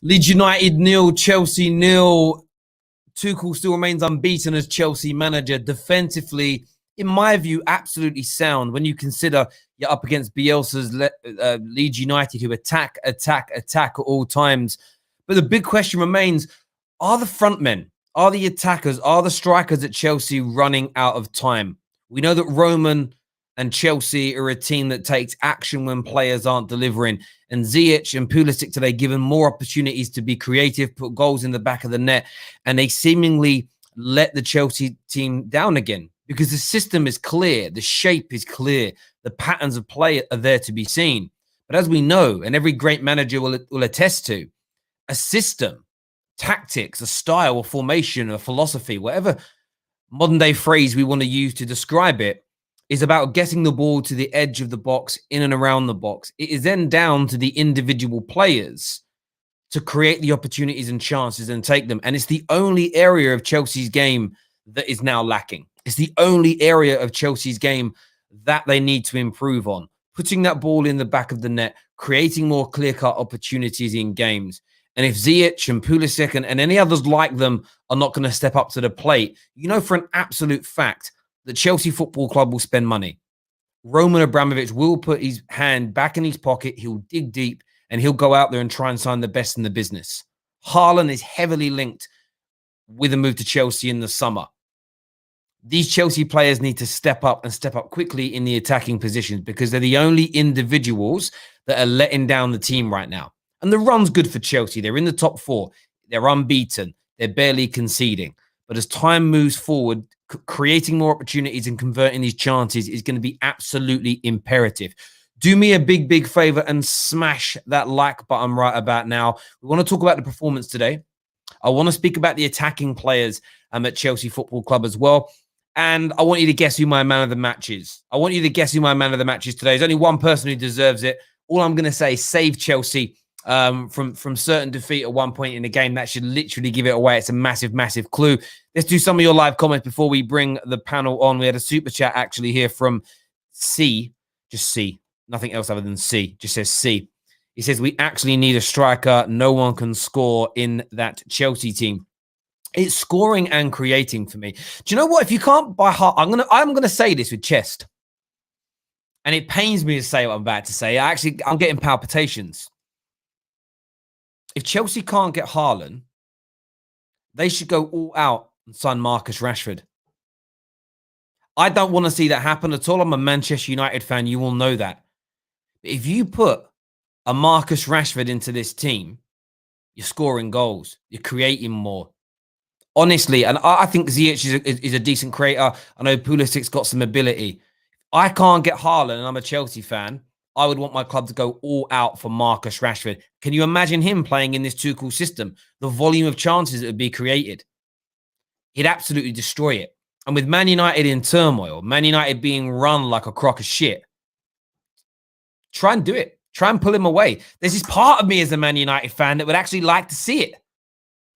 Leeds United 0, Chelsea 0. Tuchel still remains unbeaten as Chelsea manager. Defensively, in my view, absolutely sound when you consider you're up against Bielsa's Leeds United, who attack at all times. But the big question remains, are the front men, are the attackers, are the strikers at Chelsea running out of time? We know that Roman and Chelsea are a team that takes action when players aren't delivering. And Ziyech and Pulisic today given more opportunities to be creative, put goals in the back of the net, and they seemingly let the Chelsea team down again because the system is clear, the shape is clear, the patterns of play are there to be seen. But as we know, and every great manager will attest to, a system, tactics, a style, a formation, a philosophy, whatever modern day phrase we want to use to describe it, is about getting the ball to the edge of the box, in and around the box. It is then down to the individual players to create the opportunities and chances and take them. And it's the only area of Chelsea's game that is now lacking. It's the only area of Chelsea's game that they need to improve on. Putting that ball in the back of the net, creating more clear-cut opportunities in games. And if Ziyech and Pulisic and any others like them are not going to step up to the plate, you know for an absolute fact the Chelsea Football Club will spend money. Roman Abramovich will put his hand back in his pocket. He'll dig deep and he'll go out there and try and sign the best in the business. Haaland is heavily linked with a move to Chelsea in the summer. These Chelsea players need to step up and step up quickly in the attacking positions because they're the only individuals that are letting down the team right now. And the run's good for Chelsea. They're in the top 4. They're unbeaten. They're barely conceding. But as time moves forward, creating more opportunities and converting these chances is going to be absolutely imperative. Do me a big favor and smash that like button right about now. We want to talk about the performance today. I want to speak about the attacking players at Chelsea Football Club as well. And I want you to guess who my man of the match is. I want you to guess who my man of the match is today. There's only one person who deserves it. All I'm going to say is save Chelsea from certain defeat at one point in the game. That should literally give it away. It's a massive clue. Let's do some of your live comments before we bring the panel on. We had a super chat actually here from C, just C, nothing else other than C, just says C. He says, we actually need a striker. No one can score in that Chelsea team. It's scoring and creating for me. Do you know what? If you can't by heart, I'm gonna say this with chest. And it pains me to say what I'm about to say. I'm getting palpitations. If Chelsea can't get Haaland, they should go all out and sign Marcus Rashford. I don't want to see that happen at all. I'm a Manchester United fan. You will know that. But if you put a Marcus Rashford into this team, you're scoring goals. You're creating more. Honestly, and I think Ziyech is a decent creator. I know Pulisic's got some ability. I can't get Haaland, and I'm a Chelsea fan. I would want my club to go all out for Marcus Rashford. Can you imagine him playing in this Tuchel system? The volume of chances that would be created. He'd absolutely destroy it. And with Man United in turmoil, Man United being run like a crock of shit, try and do it. Try and pull him away. There's this part of me as a Man United fan that would actually like to see it.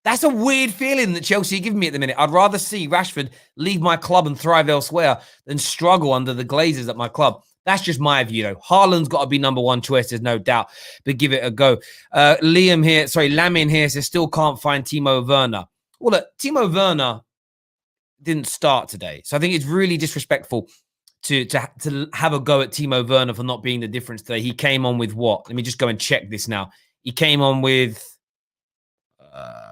That's a weird feeling that Chelsea are giving me at the minute. I'd rather see Rashford leave my club and thrive elsewhere than struggle under the Glazers at my club. That's just my view, though. Haaland's got to be number one choice, there's no doubt. But give it a go. Lamin here says, still can't find Timo Werner. Well, look, Timo Werner didn't start today. So I think it's really disrespectful to have a go at Timo Werner for not being the difference today. He came on with what? Let me just go and check this now. He came on with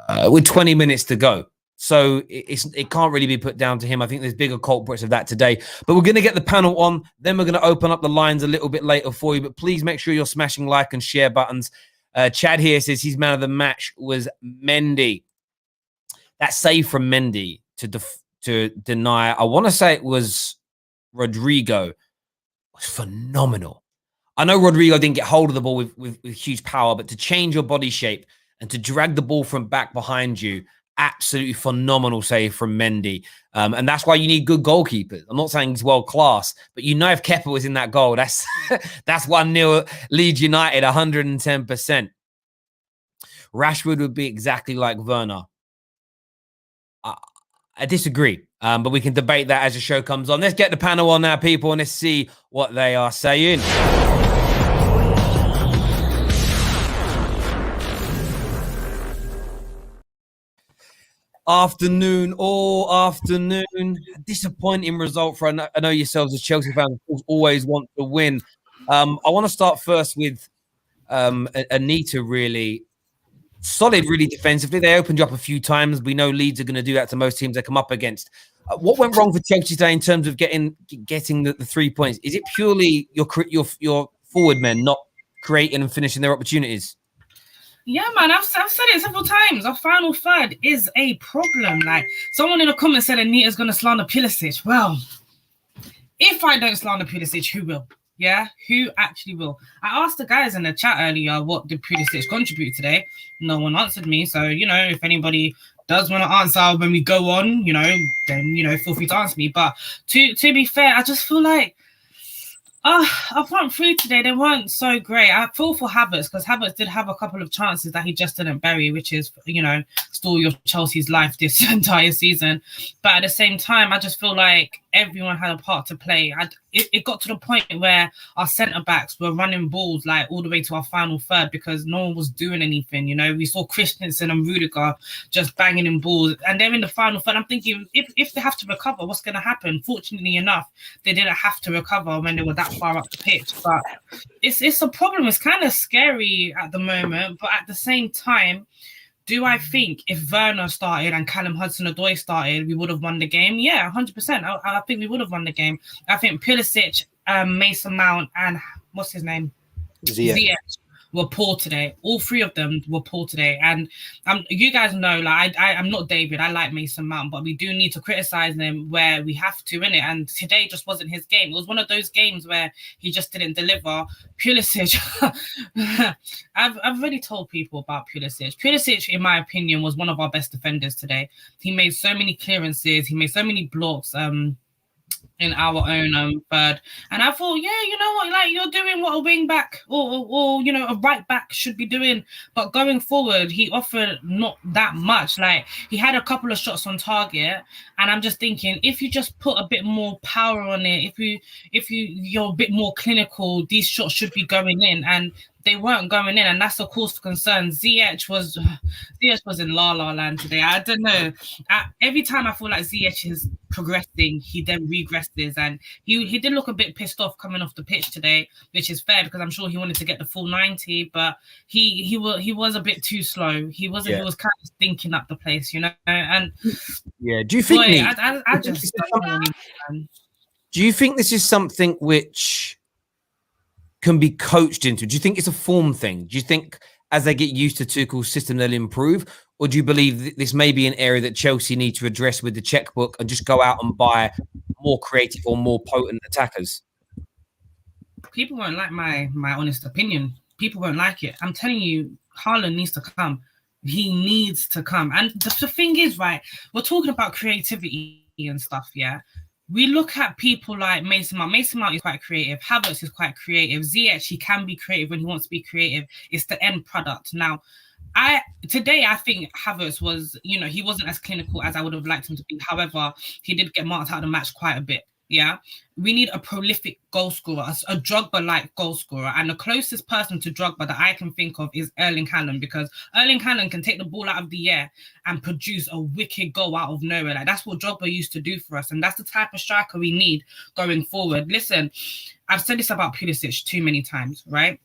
20 minutes to go. So it can't really be put down to him. I think there's bigger culprits of that today. But we're going to get the panel on. Then we're going to open up the lines a little bit later for you. But please make sure you're smashing like and share buttons. Chad here says his man of the match was Mendy. That save from Mendy to deny, I want to say it was Rodrigo, was phenomenal. I know Rodrigo didn't get hold of the ball with huge power, but to change your body shape and to drag the ball from back behind you, absolutely phenomenal save from Mendy. And that's why you need good goalkeepers. I'm not saying he's world class, but you know if Kepa was in that goal, that's 1-0 Leeds United, 110%. Rashford would be exactly like Werner. I disagree, but we can debate that as the show comes on. Let's get the panel on now, people, and let's see what they are saying. afternoon, all afternoon. Disappointing result for I know yourselves as Chelsea fans, of course, always want to win. I want to start first with Anita, really. Solid, really defensively. They opened you up a few times. We know Leeds are going to do that to most teams they come up against. What went wrong for Chelsea today in terms of getting the 3 points? Is it purely your forward men not creating and finishing their opportunities? Yeah, man, I've said it several times. Our final third is a problem. Like, someone in the comments said Anita's going to slander Pulisic. Well, if I don't slander Pulisic, who will? Yeah, who actually will? I asked the guys in the chat earlier, what did Pulisic contribute today? No one answered me. So, if anybody does want to answer when we go on, then, feel free to answer me. But to be fair, I just feel like, our front three today, they weren't so great. I feel for Havertz because Havertz did have a couple of chances that he just didn't bury, which is, story of Chelsea's life this entire season. But at the same time, I just feel like everyone had a part to play. It got to the point where our centre-backs were running balls like all the way to our final third because no one was doing anything. We saw Christensen and Rudiger just banging in balls, and they're in the final third. I'm thinking, if they have to recover, what's going to happen? Fortunately enough, they didn't have to recover when they were that far up the pitch. But it's a problem. It's kind of scary at the moment, but at the same time, do I think if Werner started and Callum Hudson-Odoi started, we would have won the game? Yeah, 100%. I think we would have won the game. I think Pulisic, Mason Mount, and what's his name? Ziyech were poor today. All three of them were poor today. And you guys know, like, I'm not David. I like Mason Mount, but we do need to criticize him where we have to, innit? And today just wasn't his game. It was one of those games where he just didn't deliver. Pulisic, I've already told people about Pulisic. Pulisic, in my opinion, was one of our best defenders today. He made so many clearances. He made so many blocks. In our own third, and I thought, yeah, you know what, like, you're doing what a wing back or a right back should be doing. But going forward, he offered not that much. Like, he had a couple of shots on target, and I'm just thinking, if you just put a bit more power on it, if you're a bit more clinical, these shots should be going in, and they weren't going in, and that's a cause for concern. Ziyech was in la la land today. I don't know. Every time I feel like Ziyech is progressing, he then regresses, and he did look a bit pissed off coming off the pitch today, which is fair because I'm sure he wanted to get the full 90, but he was a bit too slow. He wasn't. Yeah. He was kind of stinking up the place, And yeah, do you think? Boy, I just do you think this is something which can be coached into? Do you think it's a form thing? Do you think as they get used to Tuchel's system, they'll improve? Or do you believe this may be an area that Chelsea need to address with the checkbook and just go out and buy more creative or more potent attackers? People won't like my honest opinion. People won't like it. I'm telling you, Haaland needs to come. He needs to come. And the thing is, right, we're talking about creativity and stuff, yeah? We look at people like Mason Mount. Mason Mount is quite creative. Havertz is quite creative. Ziyech, he can be creative when he wants to be creative. It's the end product. Now, today I think Havertz was, he wasn't as clinical as I would have liked him to be. However, he did get marked out of the match quite a bit. Yeah, we need a prolific goal scorer, a Drogba-like goal scorer, and the closest person to Drogba that I can think of is Erling Haaland, because Erling Haaland can take the ball out of the air and produce a wicked goal out of nowhere. Like, that's what Drogba used to do for us, and that's the type of striker we need going forward. Listen, I've said this about Pulisic too many times, right?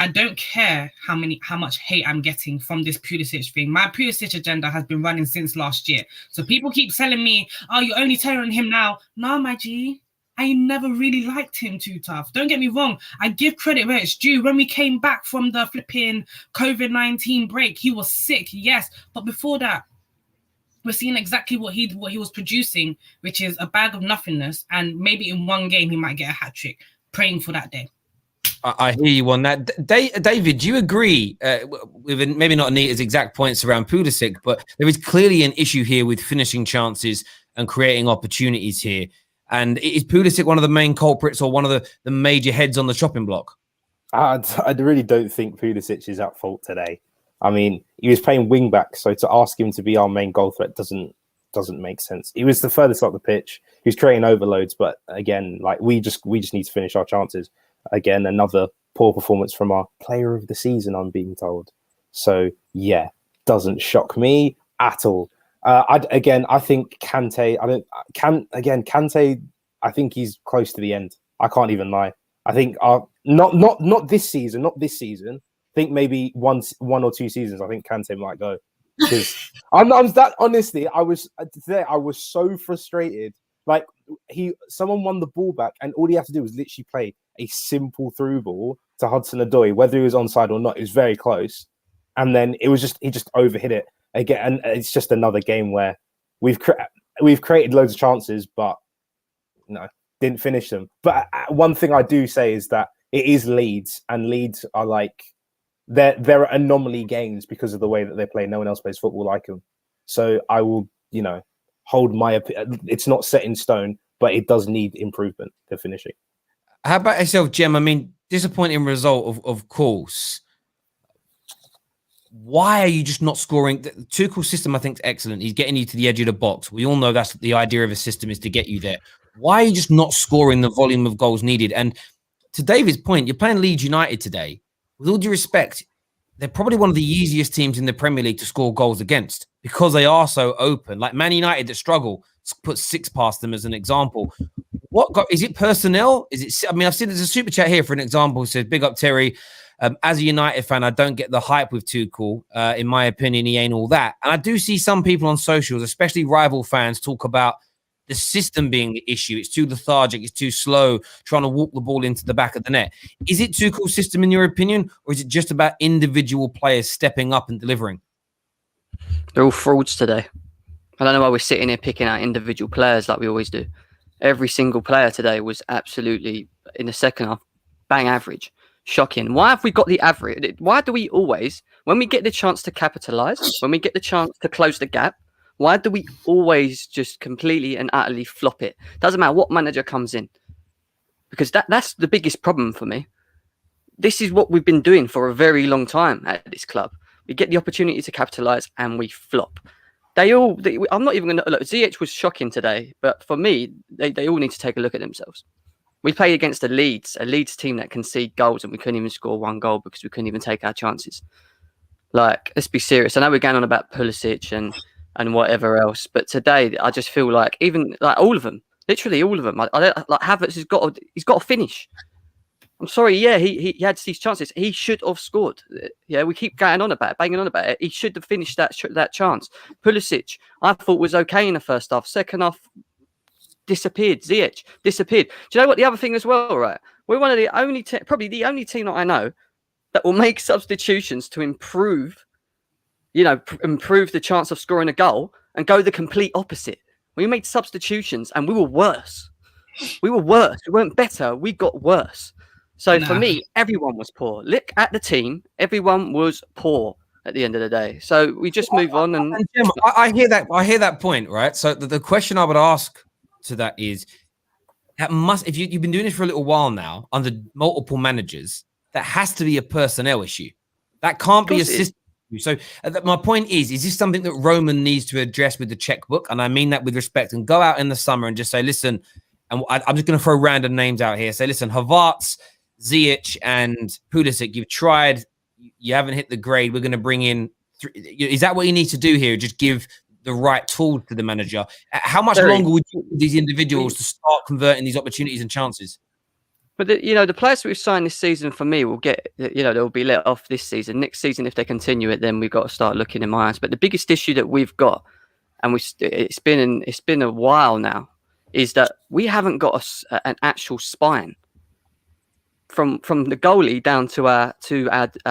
I don't care how much hate I'm getting from this Pulisic thing. My Pulisic agenda has been running since last year. So people keep telling me, oh, you're only telling him now. No, my G, I never really liked him too tough. Don't get me wrong. I give credit where it's due. When we came back from the flipping COVID-19 break, he was sick, yes. But before that, we're seeing exactly what he was producing, which is a bag of nothingness. And maybe in one game, he might get a hat-trick. Praying for that day. I hear you on that. David, do you agree with maybe not Anita's exact points around Pulisic, but there is clearly an issue here with finishing chances and creating opportunities here? And is Pulisic one of the main culprits or one of the major heads on the chopping block? I really don't think Pulisic is at fault today. I mean, he was playing wing back, so to ask him to be our main goal threat doesn't make sense. He was the furthest up the pitch. He was creating overloads, but again, like we just need to finish our chances. Again, another poor performance from our player of the season, I'm being told. So, yeah, doesn't shock me at all. I think Kante. Kante. I think he's close to the end. I can't even lie. I think not this season. Not this season. I think maybe one or two seasons. I think Kante might go. Because I'm that honestly. I was so frustrated. Like someone won the ball back, and all he had to do was literally play a simple through ball to Hudson-Odoi, whether he was onside or not. It was very close, and then he just overhit it again. And it's just another game where we've created loads of chances, but didn't finish them. But one thing I do say is that it is Leeds, and Leeds are like they're anomaly games because of the way that they play. No one else plays football like them. So I will, hold my opinion. It's not set in stone, but it does need improvement, the finishing. How about yourself, Jem? I mean, disappointing result, of course. Why are you just not scoring? The Tuchel's system, I think, is excellent. He's getting you to the edge of the box. We all know that's the idea of a system, is to get you there. Why are you just not scoring the volume of goals needed? And to David's point, you're playing Leeds United today. With all due respect, they're probably one of the easiest teams in the Premier League to score goals against because they are so open. Like Man United that struggle, put 6 past them as an example. Is it personnel? Is it? I mean, I've seen there's a super chat here for an example. It says, "Big up Terry." As a United fan, I don't get the hype with Tuchel. In my opinion, he ain't all that. And I do see some people on socials, especially rival fans, talk about the system being the issue. It's too lethargic. It's too slow, trying to walk the ball into the back of the net. Is it Tuchel's system, in your opinion, or is it just about individual players stepping up and delivering? They're all frauds today. I don't know why we're sitting here picking out individual players like we always do. Every single player today was absolutely, in the second half, bang average. Shocking. Why have we got the average? Why do we always, when we get the chance to capitalise, when we get the chance to close the gap, why do we always just completely and utterly flop it? Doesn't matter what manager comes in. Because that's the biggest problem for me. This is what we've been doing for a very long time at this club. We get the opportunity to capitalise and we flop. I'm not even going to look. Ziyech was shocking today, but for me, they all need to take a look at themselves. We played against a Leeds team that concede goals, and we couldn't even score one goal because we couldn't even take our chances. Like, let's be serious. I know we're going on about Pulisic and whatever else, but today I just feel like even like all of them, literally all of them. Like Havertz he's got to finish. I'm sorry, yeah, he had these chances. He should have scored. Yeah, we keep banging on about it. He should have finished that chance. Pulisic, I thought was okay in the first half. Second half, disappeared. Ziyech disappeared. Do you know what? The other thing as well, right? We're one of the only, probably the only team that I know that will make substitutions to improve the chance of scoring a goal and go the complete opposite. We made substitutions and we were worse. We weren't better. We got worse. So for me, everyone was poor. Look at the team. Everyone was poor at the end of the day. So we just move on. And Jim, I hear that point, right? So the question I would ask to that is, if you've been doing this for a little while now under multiple managers, that has to be a personnel issue. That can't be a system issue. So my point is this something that Roman needs to address with the checkbook? And I mean that with respect, and go out in the summer and just say, listen, and I'm just going to throw random names out here. Say, listen, Havertz, Ziyech and Pulisic, you've tried, you haven't hit the grade. We're going to bring in. Is that what you need to do here? Just give the right tool to the manager. How much longer would you want these individuals to start converting these opportunities and chances? But the players we've signed this season, for me, will get, they'll be let off this season. Next season, if they continue it, then we've got to start looking in my eyes. But the biggest issue that we've got, and it's been a while now, is that we haven't got an actual spine. From the goalie down to our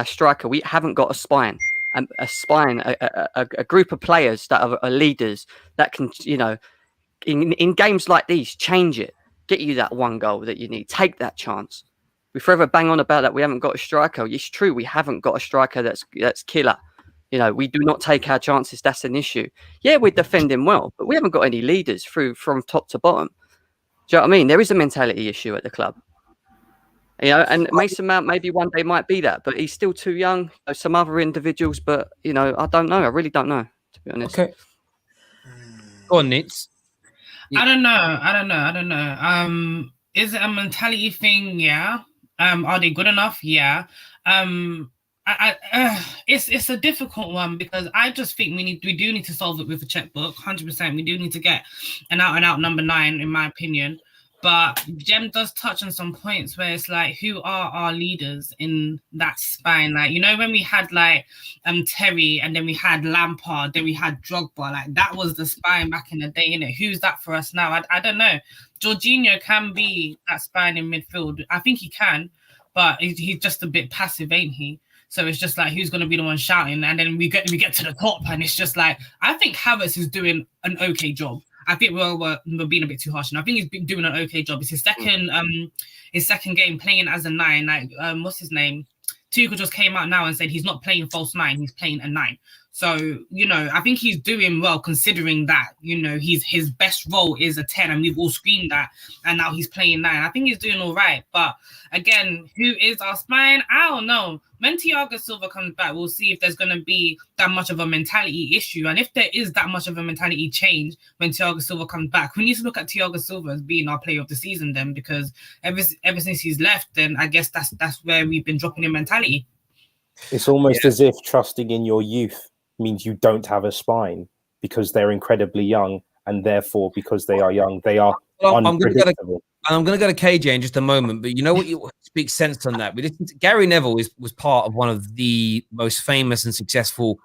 striker, we haven't got a spine. A group of players that are leaders that can, in games like these, change it, get you that one goal that you need, take that chance. We forever bang on about that we haven't got a striker. It's true, we haven't got a striker that's killer. We do not take our chances. That's an issue. Yeah, we're defending well, but we haven't got any leaders from top to bottom. Do you know what I mean? There is a mentality issue at the club. And Mason Mount maybe one day might be that, but he's still too young. Some other individuals, but I don't know. I really don't know, to be honest. Okay. Go on, Nitz. I don't know. Is it a mentality thing? Yeah. Are they good enough? Yeah. I It's a difficult one because I just think we do need to solve it with a checkbook. 100%. We do need to get an out number 9, in my opinion. But Jem does touch on some points where it's like, who are our leaders in that spine? Like, you know, when we had like Terry, and then we had Lampard, then we had Drogba, like that was the spine back in the day, innit? Who's that for us now? I don't know. Jorginho can be that spine in midfield. I think he can, but he's just a bit passive, ain't he? So it's just like, who's going to be the one shouting? And then we get to the top, and it's just like, I think Havertz is doing an okay job. I think we're being a bit too harsh, and I think he's been doing an okay job. It's his second game playing as a 9. Like, what's his name? Tuchel just came out now and said he's not playing false 9, he's playing a 9. So, you know, I think he's doing well considering that, you know, his best role is a 10, and we've all screamed that, and now he's playing 9. I think he's doing all right. But again, who is our spine? I don't know. When Thiago Silva comes back, we'll see if there's going to be that much of a mentality issue. And if there is that much of a mentality change when Thiago Silva comes back, we need to look at Thiago Silva as being our player of the season then, because ever since he's left, then I guess that's where we've been dropping in mentality. It's almost as if trusting in your youth means you don't have a spine because they're incredibly young, and therefore, because they are young, they are unpredictable. I'm going to go to KJ in just a moment, but you know what? You speak sense on that. Gary Neville was part of one of the most famous and successful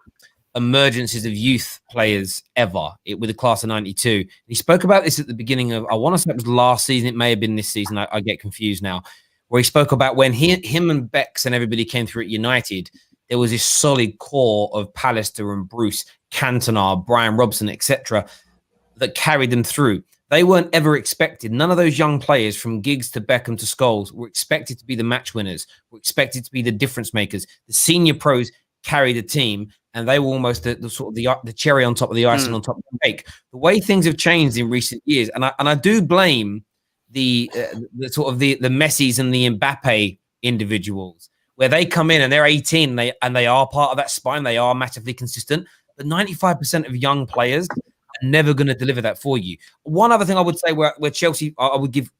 emergences of youth players ever with the class of 92. He spoke about this at the beginning of, I want to say it was last season, it may have been this season, I get confused now, where he spoke about when him and Bex and everybody came through at United, there was this solid core of Pallister and Bruce, Cantona, Brian Robson, etc., that carried them through. They weren't ever expected. None of those young players, from Giggs to Beckham to Scholes, were expected to be the match winners, were expected to be the difference makers. The senior pros carried the team, and they were almost the cherry on top of the icing on top of the cake. The way things have changed in recent years, and I do blame the Messis and the Mbappe individuals, where they come in and they're 18 and they are part of that spine. They are massively consistent, but 95% of young players never going to deliver that for you. One other thing I would say where Chelsea, I would give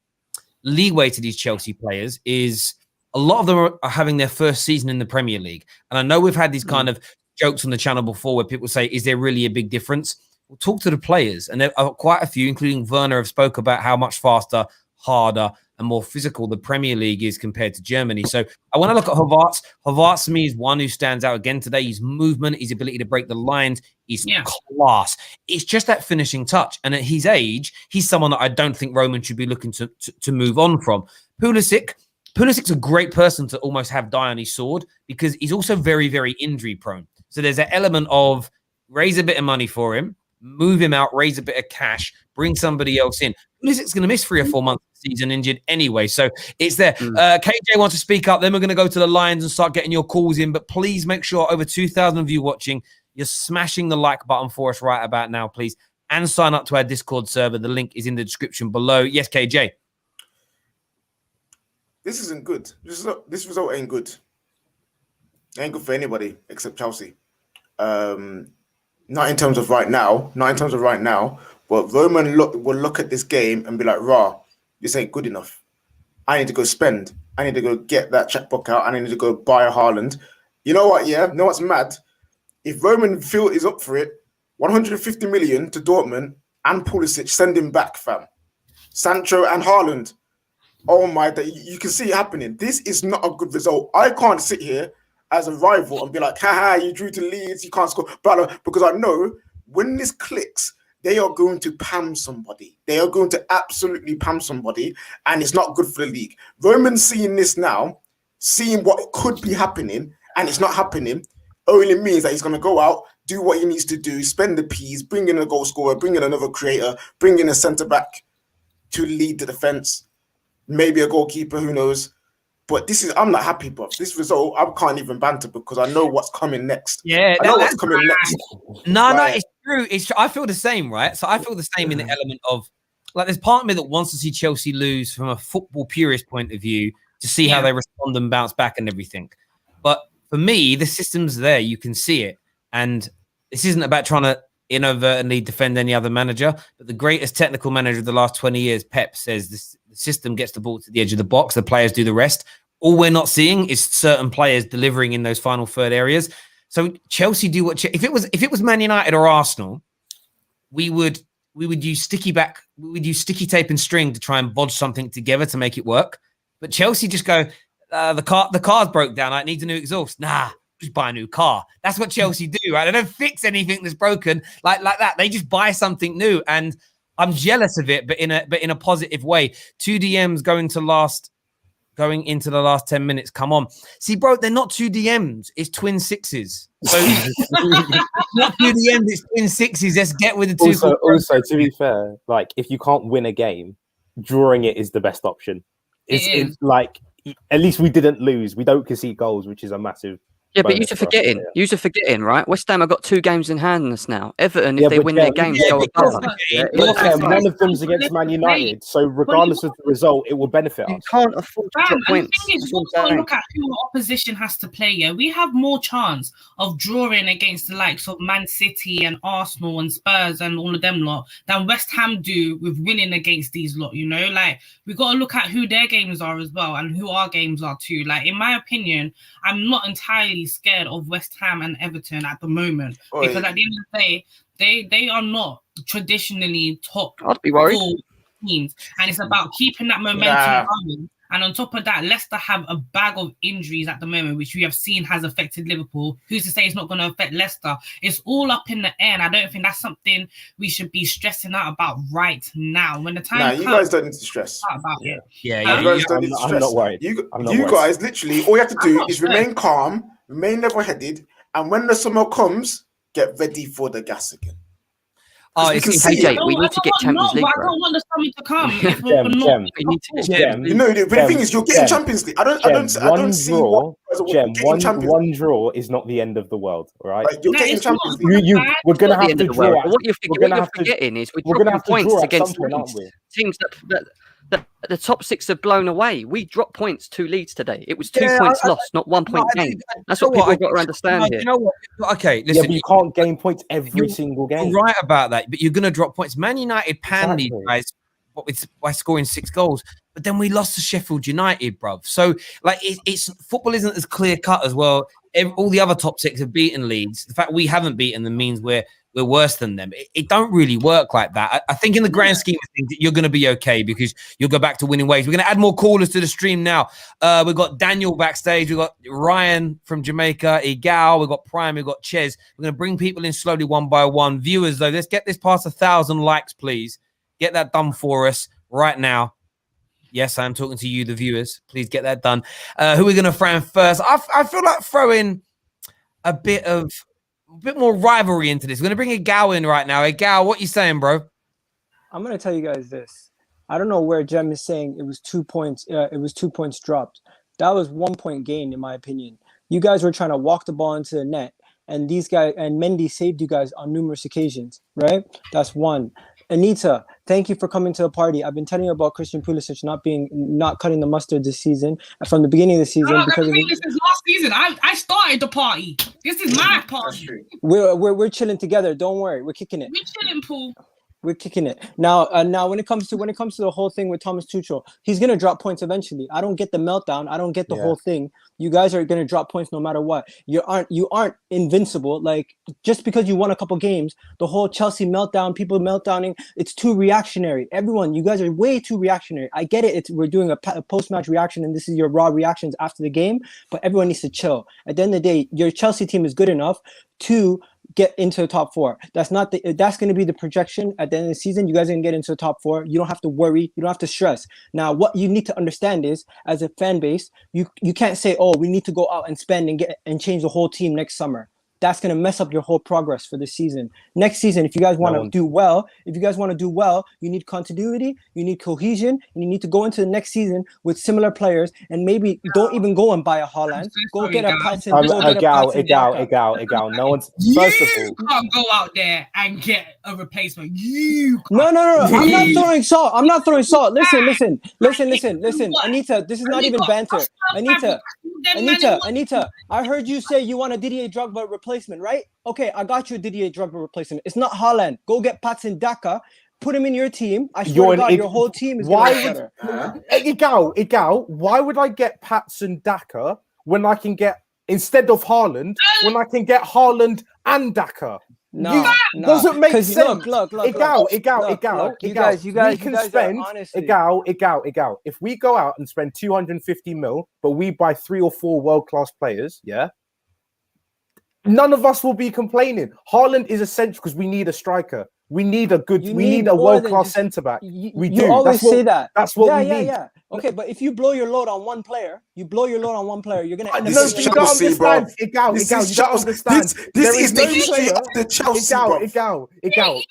leeway to these Chelsea players, is a lot of them are having their first season in the Premier League. And I know we've had these kind of jokes on the channel before where people say, is there really a big difference? We'll talk to the players. And there are quite a few, including Werner, have spoke about how much faster, harder, and more physical the Premier League is compared to Germany. So I want to look at Havertz. Havertz, to me, is one who stands out again today. His movement, his ability to break the lines, his class. It's just that finishing touch. And at his age, he's someone that I don't think Roman should be looking to move on from. Pulisic's a great person to almost have die on his sword, because he's also very, very injury prone. So there's an element of raise a bit of money for him, move him out, raise a bit of cash, bring somebody else in. Pulisic's going to miss 3 or 4 months of the season injured anyway. So it's there. KJ wants to speak up. Then we're going to go to the lines and start getting your calls in. But please make sure, over 2,000 of you watching, you're smashing the like button for us right about now, please. And sign up to our Discord server. The link is in the description below. Yes, KJ. This isn't good. This result ain't good. It ain't good for anybody except Chelsea. Not in terms of right now. But Roman will look at this game and be like, rah, this ain't good enough. I need to go spend. I need to go get that checkbook out. I need to go buy a Haaland. You know what? Yeah, know what's mad? If Roman is up for it, 150 million to Dortmund and Pulisic, send him back, fam. Sancho and Haaland. Oh my, you can see it happening. This is not a good result. I can't sit here as a rival and be like, haha, you drew to Leeds, you can't score. Because I know when this clicks, they are going to pam somebody. They are going to absolutely pam somebody, and it's not good for the league. Roman's seeing this now, seeing what could be happening, and it's not happening, only means that he's going to go out, do what he needs to do, spend the peas, bring in a goal scorer, bring in another creator, bring in a centre-back to lead the defence, maybe a goalkeeper, who knows. But I'm not happy, bro. This result, I can't even banter because I know what's coming next. Yeah, I know what's coming next. No, it's true. I feel the same, right? So I feel the same in the element of, like, there's part of me that wants to see Chelsea lose from a football purist point of view to see how they respond and bounce back and everything. But for me, the system's there. You can see it. And this isn't about trying to inadvertently defend any other manager, but the greatest technical manager of the last 20 years, Pep, says the system gets the ball to the edge of the box, the players do the rest. all we're not seeing is certain players delivering in those final third areas. So Chelsea do what if it was Man United or Arsenal, we would use sticky tape and string to try and bodge something together to make it work. But Chelsea just go, the car's broke down. I need a new exhaust. Nah, just buy a new car. That's what Chelsea do, right? They don't fix anything that's broken like that. They just buy something new, and I'm jealous of it, but in a positive way. 2 DMs going into the last 10 minutes. Come on. See, bro, they're not 2 DMs. It's twin sixes. So not 2 DMs, it's twin sixes. Let's get with the two. Also, to be fair, like if you can't win a game, drawing it is the best option. It's like at least we didn't lose. We don't concede goals, which is a massive. Yeah, but you're forgetting, right? West Ham have got 2 games in hand on us now. Everton, if they win their games, go above. One of them's against Man United, so regardless of the result, it will benefit us. You can't afford to drop points. The thing is, we've got to look at who our opposition has to play. Yeah, we have more chance of drawing against the likes of Man City and Arsenal and Spurs and all of them lot than West Ham do with winning against these lot. You know, like we've got to look at who their games are as well and who our games are too. Like in my opinion, I'm not entirely scared of West Ham and Everton at the moment because at the end of the day, they are not traditionally top. I'd be worried. Teams, and it's about keeping that momentum going. And on top of that, Leicester have a bag of injuries at the moment, which we have seen has affected Liverpool. Who's to say it's not going to affect Leicester? It's all up in the air, and I don't think that's something we should be stressing out about right now. When the time comes, you guys don't need to stress about it. You guys don't need to stress. I'm not worried. You guys literally all you have to do is remain calm, remain level-headed, and when the summer comes, get ready for the gas again. We need to get Champions League. I don't want the summer to come. We need to get but the thing is, you're getting Champions League. I don't see one draw is not the end of the world, right? Like, you're getting Champions League. We're gonna have to draw. What you're forgetting is we're dropping points against teams that the top 6 have blown away. We dropped points to Leeds today. It was 2 points lost, not 1 point gained. That's what people have got to understand here. You know what? Okay, listen. You can't gain points every single game. You're right about that, but you're going to drop points. Man United panned these guys by scoring 6 goals, but then we lost to Sheffield United, bruv. So, like, it's football isn't as clear cut as well. All the other top 6 have beaten Leeds. The fact we haven't beaten them means we're worse than them. It don't really work like that. I think in the grand scheme of things, you're going to be okay because you'll go back to winning ways. We're going to add more callers to the stream now. We've got Daniel backstage. We've got Ryan from Jamaica, Igal. We've got Prime. We've got Ches. We're going to bring people in slowly one by one. Viewers, though, let's get this past 1,000 likes, please. Get that done for us right now. Yes, I'm talking to you, the viewers. Please get that done. Who are we going to throw in first? I feel like throwing a bit more rivalry into this. We're going to bring Egal in right now. Egal, what you saying, bro? I'm going to tell you guys this. I don't know where Jem is saying it was 2 points. It was 2 points dropped. That was 1 point gain, in my opinion. You guys were trying to walk the ball into the net, and these guys and Mendy saved you guys on numerous occasions, right? That's one. Anita, thank you for coming to the party. I've been telling you about Christian Pulisic not cutting the mustard this season from the beginning of the season because this is last season. I started the party. This is my party. We're chilling together. Don't worry, we're kicking it. We're chilling, Paul. We're kicking it now. When it comes to the whole thing with Thomas Tuchel, he's gonna drop points eventually. I don't get the meltdown. I don't get the whole thing. You guys are gonna drop points no matter what. You aren't invincible. Like just because you won a couple games, the whole Chelsea meltdown, people meltdowning, it's too reactionary. Everyone, you guys are way too reactionary. I get it. We're doing a post-match reaction, and this is your raw reactions after the game. But everyone needs to chill. At the end of the day, your Chelsea team is good enough to get into the top 4. That's going to be the projection at the end of the season. You guys are going to get into the top 4. You don't have to worry. You don't have to stress. Now, what you need to understand is, as a fan base, you can't say, "Oh, we need to go out and spend and change the whole team next summer." That's going to mess up your whole progress for the season. Next season, if you guys want to do well, you need continuity, you need cohesion, and you need to go into the next season with similar players, and maybe don't even go and buy a Haaland. Go get a Patson. Egal. No one's first of all. You can't go out there and get a replacement. No. I'm not throwing salt. Listen. Anita, this is not even banter. Anita, I heard you say you want a Didier Drogba replacement, right? Okay, I got you a Didier Drogba replacement. It's not Haaland. Go get Patson Daka. put him in your team. I You're swear to an God, idiot. your whole team is Why going to would- be better. Igal, why would I get Patson Daka when I can get, instead of Haaland, when I can get Haaland and Daka? No, Doesn't make 'Cause sense. Look, Igal. You guys We are can spend, honestly. Igal. If we go out and spend 250 mil, but we buy 3 or 4 world-class players, yeah, none of us will be complaining. Haaland is essential because we need a striker. We need a world-class centre back. We do. Always say that. That's what we need. Yeah. Okay, but if you blow your load on one player, you're gonna end This up is You don't Chelsea, bro. understand. Igal, This you is don't Chelsea. understand. This There is the no history player- of the Chelsea, bro. Igal.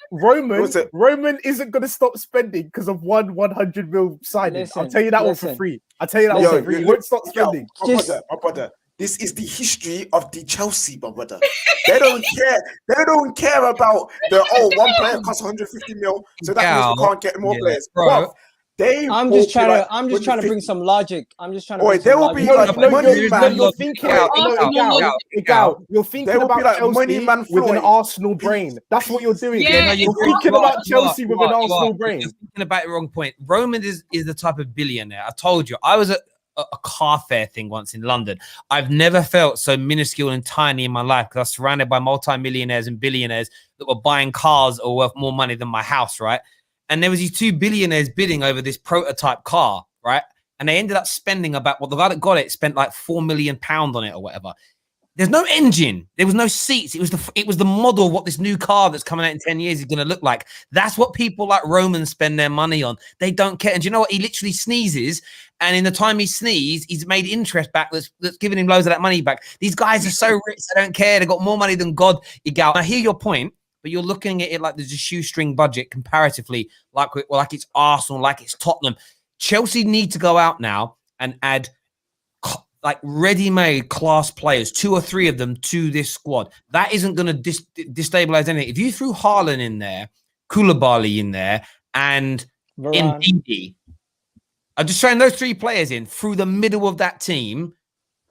What's it? Roman isn't going to stop spending because of 100 mil signing. I'll tell you that one for free. I'll tell you that one for free. He won't stop spending. My brother. This is the history of the Chelsea, my brother. They don't care. They don't care about one player costs 150 mil, so that means we can't get more players. Bro. I'm just trying to bring some logic. I'm just trying to. They will be like money man. You're thinking about Chelsea with an Arsenal brain. That's what you're doing. Yeah, You're thinking about Chelsea with an Arsenal brain. You're thinking about the wrong point. Roman is the type of billionaire. I told you. I was at a car fair thing once in London. I've never felt so minuscule and tiny in my life because I was surrounded by multi-millionaires and billionaires that were buying cars that were worth more money than my house, right? And there was these 2 billionaires bidding over this prototype car, right? And they ended up spending the guy that got it spent like £4 million on it or whatever. There's no engine. There was no seats. It was the model of what this new car that's coming out in 10 years is going to look like. That's what people like Roman spend their money on. They don't care. And do you know what? He literally sneezes. And in the time he sneezed, he's made interest back that's giving him loads of that money back. These guys are so rich. They don't care. They've got more money than God. Igal. I hear your point, but you're looking at it like there's a shoestring budget comparatively, like it's Arsenal, like it's Tottenham. Chelsea need to go out now and add like ready-made class players, 2 or 3 of them to this squad. That isn't going to destabilize anything. If you threw Haaland in there, Koulibaly in there, and Ndidi, I'm just throwing those 3 players in through the middle of that team,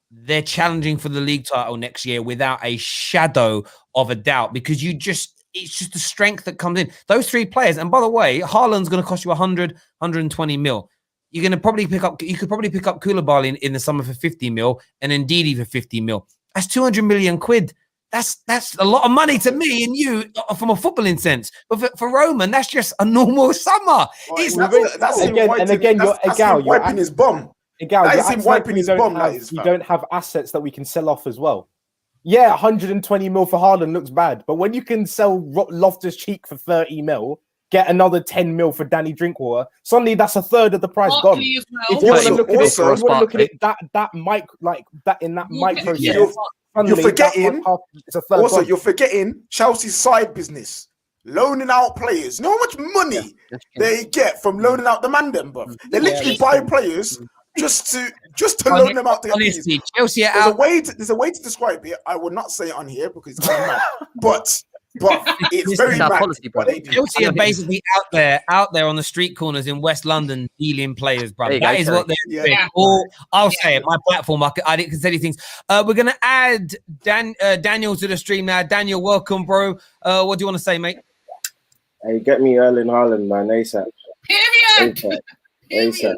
they're challenging for the league title next year without a shadow of a doubt because it's just the strength that comes in. Those 3 players, and by the way, Haaland's going to cost you 100, 120 mil. You could probably pick up Koulibaly in the summer for 50 mil and Ndidi for 50 mil. That's 200 million quid. That's a lot of money to me and you from a footballing sense. But for Roman, that's just a normal summer. That's him wiping his bum. Igal, that's him wiping his bum. You don't have assets that we can sell off as well. Yeah, 120 mil for Haaland looks bad, but when you can sell Loftus-Cheek for 30 mil, get another 10 mil for Danny Drinkwater, suddenly that's a third of the price gone. If you want to look at it, that micro scale, you're forgetting Chelsea's side business, loaning out players. You know how much money they get from loaning out the man them, bro? They literally buy players just to loan them out to honestly, Chelsea there's a way to describe it. I will not say it on here because it's kind of mad, but it's very mad. Chelsea are basically out there on the street corners in West London dealing players, brother. That is what they're doing. I'll say it. My platform, I didn't say these things. We're gonna add Daniel to the stream now. Daniel, welcome, bro. What do you want to say, mate? Hey, get me Erling Haaland, man, ASAP. ASAP.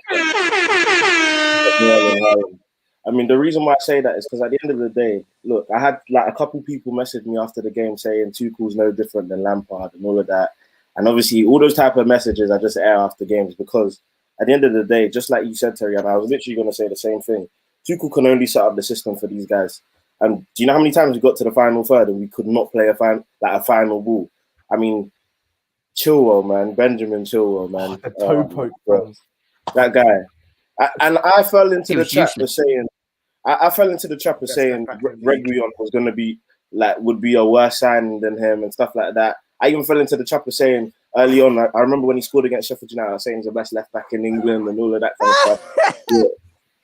I mean, the reason why I say that is because at the end of the day, look, I had like a couple people message me after the game saying Tuchel's no different than Lampard and all of that. And obviously, all those type of messages I just air after games because at the end of the day, just like you said, Terry, and I was literally going to say the same thing. Tuchel can only set up the system for these guys. And do you know how many times we got to the final third and we could not play a final ball? I mean, Chilwell, man, Benjamin Chilwell, man. The toe poke, bro. That guy. I fell into the trap of saying, I fell into the trap of saying Reguilon was going to be would be a worse signing than him and stuff like that. I even fell into the trap of saying early on, I remember when he scored against Sheffield United, I was saying he's the best left back in England and all of that kind of stuff. Yeah.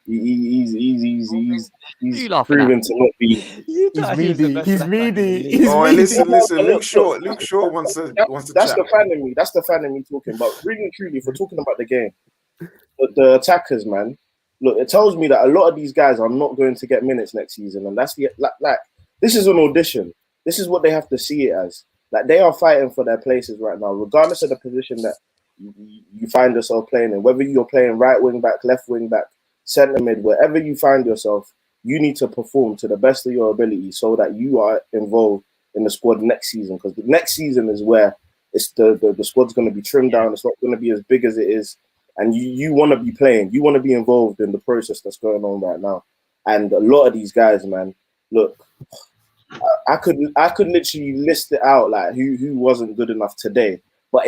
He's proven to not be. He's meaty. Listen. Luke Shaw wants to. That's the fan in me. That's the fan in me talking. But really and truly, if we're talking about the game, the attackers, man. Look, it tells me that a lot of these guys are not going to get minutes next season, and that's this is an audition. This is what they have to see it as. Like, they are fighting for their places right now, regardless of the position that you find yourself playing in. Whether you're playing right wing back, left wing back, centre mid, wherever you find yourself, you need to perform to the best of your ability so that you are involved in the squad next season. Because the next season is where it's the squad's going to be trimmed down. It's not going to be as big as it is. And you want to be playing. You want to be involved in the process that's going on right now. And a lot of these guys, man, look, I could literally list it out, like who wasn't good enough today. But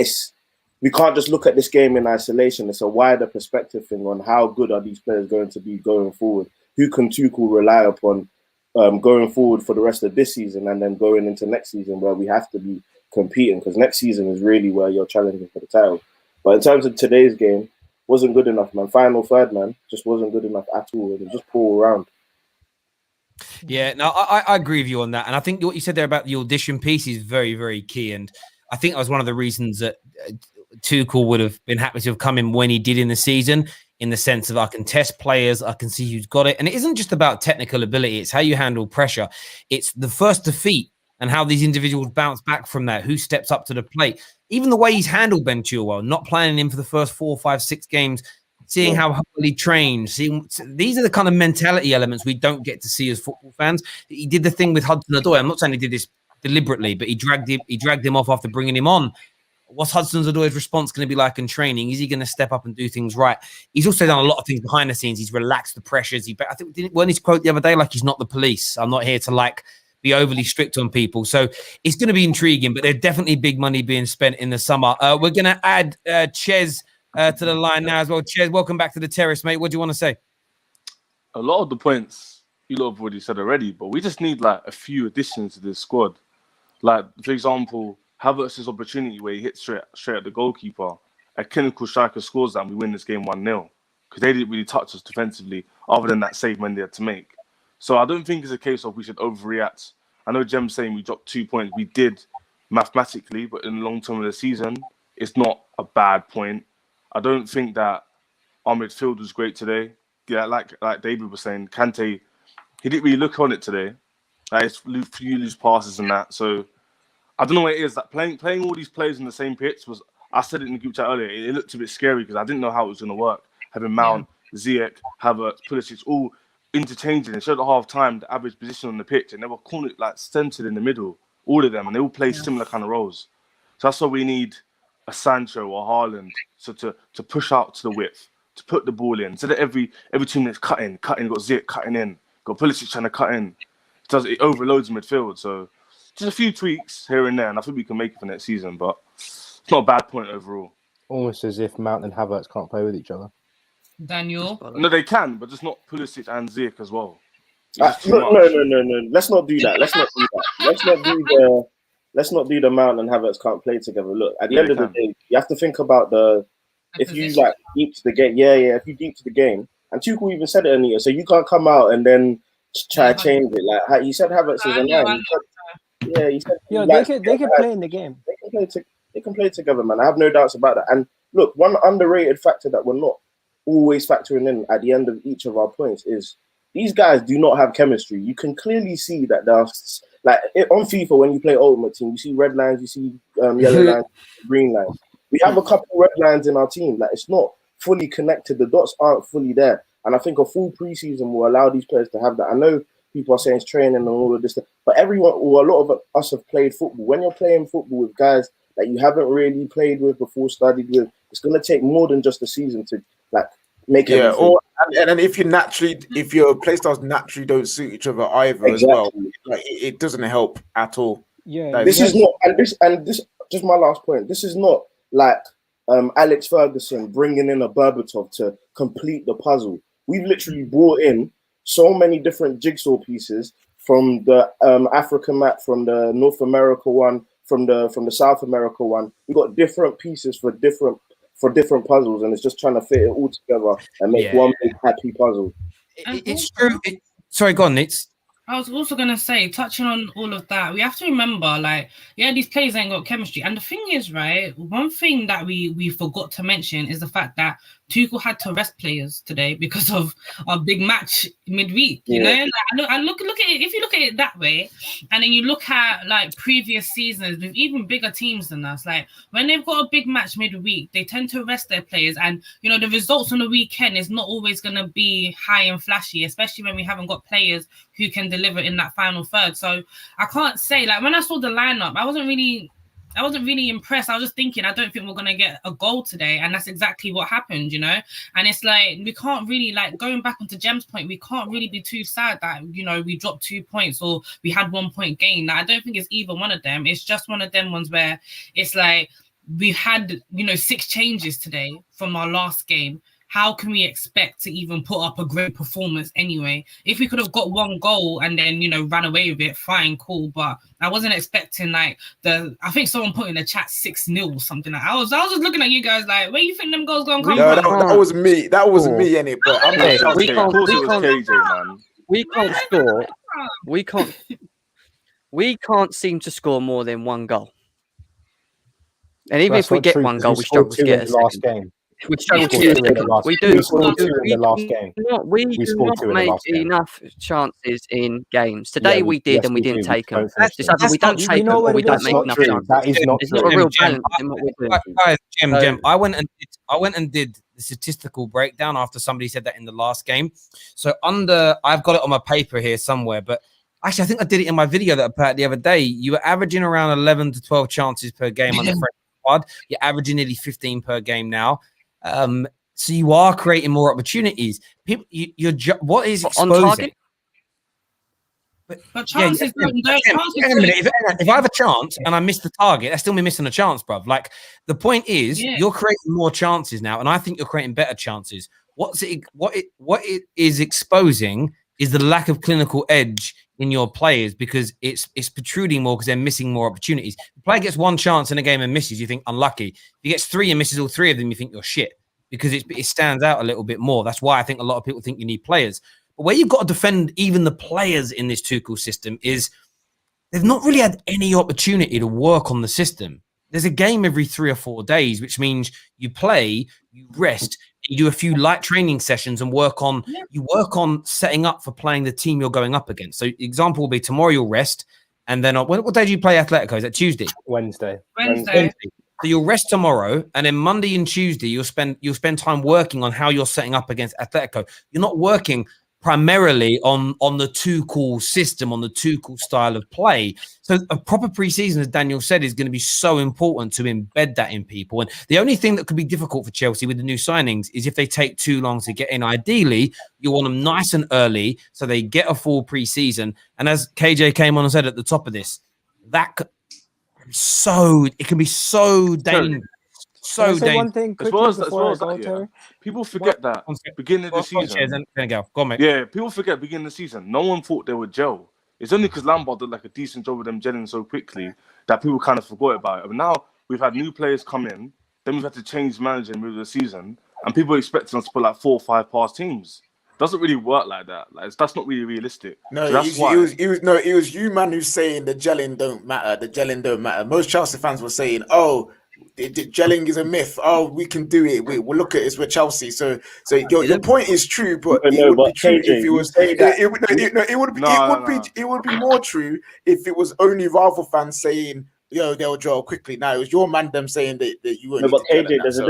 we can't just look at this game in isolation. It's a wider perspective thing on how good are these players going to be going forward. Who can Tuchel rely upon going forward for the rest of this season and then going into next season where we have to be competing, because next season is really where you're challenging for the title. But in terms of today's game, wasn't good enough, man. Final third, man, just wasn't good enough at all. It was just poor around. Yeah, no, I agree with you on that. And I think what you said there about the audition piece is very, very key. And I think that was one of the reasons that Tuchel would have been happy to have come in when he did in the season, in the sense of I can test players, I can see who's got it. And it isn't just about technical ability, it's how you handle pressure. It's the first defeat and how these individuals bounce back from that, who steps up to the plate. Even the way he's handled Ben Chilwell, not playing him for the first 4, 5, 6 games, seeing how hard he trains. These are the kind of mentality elements we don't get to see as football fans. He did the thing with Hudson-Odoi. I'm not saying he did this deliberately, but he dragged him off after bringing him on. What's Hudson-Odoi's response going to be like in training? Is he going to step up and do things right? He's also done a lot of things behind the scenes. He's relaxed the pressures. I think weren't his quote the other day, like, he's not the police. I'm not here to be overly strict on people. So it's going to be intriguing, but there's definitely big money being spent in the summer. We're going to add Ches to the line now as well. Ches, welcome back to the terrace, mate. What do you want to say? A lot of the points you lot have already said already, but we just need a few additions to this squad. Like, for example, Havertz's opportunity where he hits straight at the goalkeeper. A clinical striker scores that and we win this game 1-0 because they didn't really touch us defensively other than that save Mendy had to make. So I don't think it's a case of we should overreact. I know Jem's saying we dropped 2 points. We did mathematically, but in the long term of the season, it's not a bad point. I don't think that our midfield was great today. Yeah, like David was saying, Kante, he didn't really look on it today. It's few loose passes and that. So I don't know what it is. That playing all these players in the same pitch was, I said it in the group chat earlier, it looked a bit scary because I didn't know how it was going to work. Having Mount, Ziyech, Havertz, Pulisic, all interchanging. It showed at half time the average position on the pitch, and they were cornered, centered in the middle, all of them, and they all play similar kind of roles. So that's why we need a Sancho or Haaland to push out to the width, to put the ball in. So that every 2 minutes cutting, got Ziyech cutting in, got Pulisic trying to cut in. It overloads the midfield. So just a few tweaks here and there, and I think we can make it for next season. But it's not a bad point overall. Almost as if Mount and Havertz can't play with each other. Daniel? No, they can, but just not Pulisic and Ziyech as well. No. Let's not do that. Let's not do the Mount and Havertz can't play together. Look, at the end of the day, you have to think about if you deep to the game. If you deep to the game, and Tuchel even said it, Anita. So you can't come out and then try to change it. Like he said, Havertz is a nine. He said, they can play in the game. They can play together, man. I have no doubts about that. And look, one underrated factor that we're not always factoring in at the end of each of our points is these guys do not have chemistry. You can clearly see that there's on FIFA when you play Ultimate Team, you see red lines, you see yellow lines, green lines. We have a couple red lines in our team. It's not fully connected. The dots aren't fully there. And I think a full preseason will allow these players to have that. I know people are saying it's training and all of this stuff, but everyone, or a lot of us have played football. When you're playing football with guys that you haven't really played with before, studied with, it's going to take more than just a season to make it. And if your play styles naturally don't suit each other either as well, it doesn't help at all. Yeah, this is not, and this just my last point. This is not like Alex Ferguson bringing in a Berbatov to complete the puzzle. We've literally brought in so many different jigsaw pieces from the African map, from the North America one, from the South America one. We've got different pieces for different puzzles, and it's just trying to fit it all together and make one big happy puzzle. It's true. Sorry, go on, Nitz. I was also going to say, touching on all of that, we have to remember, these players ain't got chemistry. And the thing is, right, one thing that we forgot to mention is the fact that Tuchel had to rest players today because of a big match midweek. You know, like, I look at it. If you look at it that way, and then you look at like previous seasons with even bigger teams than us, like when they've got a big match midweek, they tend to rest their players, and you know the results on the weekend is not always going to be high and flashy, especially when we haven't got players who can deliver in that final third. So I can't say, like, when I saw the lineup, I wasn't really impressed. I was just thinking, I don't think we're going to get a goal today. And that's exactly what happened, you know? And it's like, we can't really, like, going back onto Jem's point, we can't really be too sad that, you know, we dropped 2 points or we had 1 point gain. Like, I don't think it's either one of them. It's just one of them ones where it's like, we've had, you know, 6 changes today from our last game. How can we expect to even put up a great performance anyway? If we could have got 1 goal and then, you know, ran away with it, fine, cool. But I wasn't expecting like I think someone put in the chat 6-0 or something. Like I was just looking at you guys like, where you think them goals gonna come No, from? that was me. That was me, innit? But I'm Yeah, not of course it was KJ, man. We can't seem to score more than 1 goal. And even That's if we not get true, 1 because goal, we we struggle scored to 2 get in a the last second. game. We struggle to scored get a 2 in the second. last We game. do. We scored 2 in the last game. We We do scored not 2 in the make last game. enough chances in games. Today we did, yes, and we we didn't do. take them. Don't finish It's them. either we don't You take know them or what we it don't is? make That's not enough true. chances. That is not There's true. not a real Jem, balance in what we're doing. Guys, So- Jem, I went and did the statistical breakdown after somebody said that in the last game. So I've got it on my paper here somewhere, but actually I think I did it in my video that I put out the other day. You were averaging around 11 to 12 chances per game on the French squad. You're averaging nearly 15 per game now. So you are creating more opportunities. People, what is On exposing? target? But chances don't. If I have a chance and I miss the target, that's still me missing a chance, bruv. Like the point is, you're creating more chances now, and I think you're creating better chances. What it is exposing is the lack of clinical edge in your players, because it's protruding more because they're missing more opportunities. The player gets 1 chance in a game and misses, you think unlucky. If he gets 3 and misses all 3 of them, you think you're shit, because it stands out a little bit more. That's why I think a lot of people think you need players. But where you've got to defend even the players in this Tuchel system is they've not really had any opportunity to work on the system. There's a game every 3 or 4 days, which means you play, you rest, you do a few light training sessions and work on setting up for playing the team you're going up against. So the example will be tomorrow you'll rest, and then what day do you play Atletico? Is that Tuesday? Wednesday. Wednesday. So you'll rest tomorrow, and then Monday and Tuesday you'll spend time working on how you're setting up against Atletico. You're not working primarily on the Tuchel system, on the Tuchel style of play. So a proper preseason, as Daniel said, is going to be so important to embed that in people. And the only thing that could be difficult for Chelsea with the new signings is if they take too long to get in. Ideally, you want them nice and early so they get a full preseason. And as KJ came on and said at the top of this, it can be so dangerous. So dangerous. One thing As well as that, people forget that beginning of the season. Go on, mate. Yeah, people forget beginning of the season. No one thought they would gel. It's only because Lampard did like a decent job with them gelling so quickly that people kind of forgot about it. But now we've had new players come in, then we've had to change manager in the middle of the season, and people are expecting us to put like 4 or 5 past teams. Doesn't really work like that. Like that's not really realistic. No, so that's why. It was you, man, who's saying the gelling don't matter. The gelling don't matter. Most Chelsea fans were saying, "Oh, the gelling is a myth. Oh, we can do it. We'll look at it. We're Chelsea." So your point is true, but it would be true if it was. It would be more true if it was only rival fans saying, "Yo, they'll draw quickly." Now it was your man them saying that you weren't. No, but KJ, there's a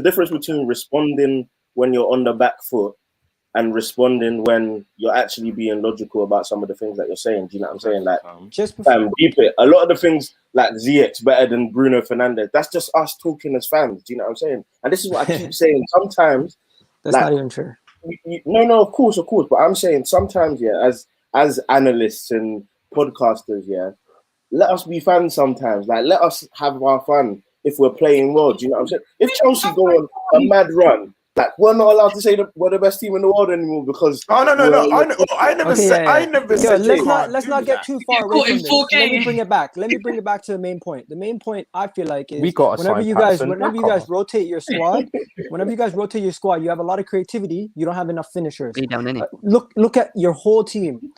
difference between responding when you're on the back foot and responding when you're actually being logical about some of the things that you're saying. Do you know what I'm saying? Like, deep it. A lot of the things like ZX better than Bruno Fernandes. That's just us talking as fans. Do you know what I'm saying? And this is what I keep saying. Sometimes that's not even true. No, of course. But I'm saying sometimes, as analysts and podcasters, let us be fans sometimes. Like, let us have our fun if we're playing well. Do you know what I'm saying? If Chelsea go on a mad run, like we're not allowed to say that we're the best team in the world anymore because no. I never said. Let's not get too far away from this. Let me bring it back. Let me bring it back to the main point. The main point I feel like is whenever you guys rotate your squad, you have a lot of creativity. You don't have enough finishers. Look at your whole team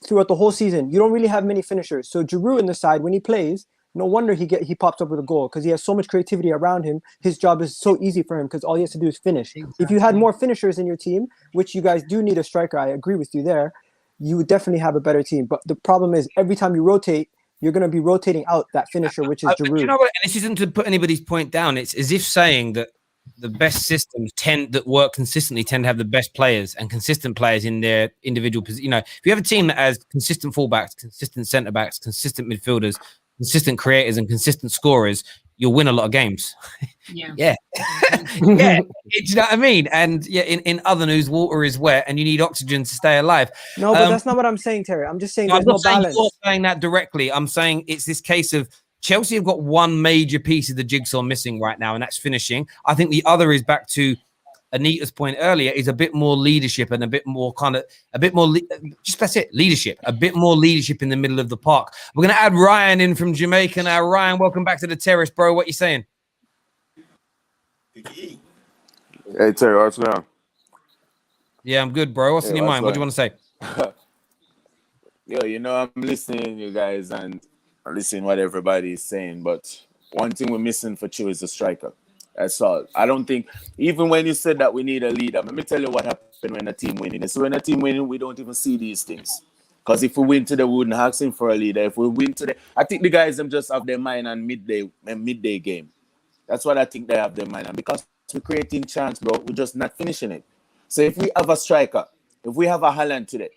throughout the whole season. You don't really have many finishers. So Giroud in the side when he plays, No wonder he pops up with a goal because he has so much creativity around him. His job is so easy for him because all he has to do is finish. Exactly. If you had more finishers in your team, which you guys do need a striker, I agree with you there, you would definitely have a better team. But the problem is every time you rotate, you're going to be rotating out that finisher, which is Giroud. You know what? And this isn't to put anybody's point down. It's as if saying that the best systems that work consistently tend to have the best players and consistent players in their individual position. You know, if you have a team that has consistent fullbacks, consistent centre backs, consistent midfielders, consistent creators, and consistent scorers, you'll win a lot of games. Yeah. Yeah. Yeah. Do you know what I mean? And yeah, in other news, water is wet and you need oxygen to stay alive. No, but that's not what I'm saying, Terry. I'm just saying I'm there's not no saying balance. you're saying that directly. I'm saying it's this case of Chelsea have got one major piece of the jigsaw missing right now, and that's finishing. I think the other is back to Anita's point earlier, is a bit more leadership and a bit more just that's it, leadership, a bit more leadership in the middle of the park. We're going to add Ryan in from Jamaica now. Ryan, welcome back to the terrace, bro. What you saying? Hey, Terry, what's going on? Yeah, I'm good, bro. What's in your mind? What do you want to say? Yo, you know, I'm listening, you guys, and I'm listening what everybody is saying, but one thing we're missing for Chu is a striker. That's all. I don't think, even when you said that we need a leader, let me tell you what happened when a team winning. So when a team winning, we don't even see these things. Because if we win today, we wouldn't ask him for a leader. If we win today, I think the guys them just have their mind on midday game. That's what I think they have their mind on. Because we're creating chance, bro, we're just not finishing it. So if we have a striker, if we have a Haaland today,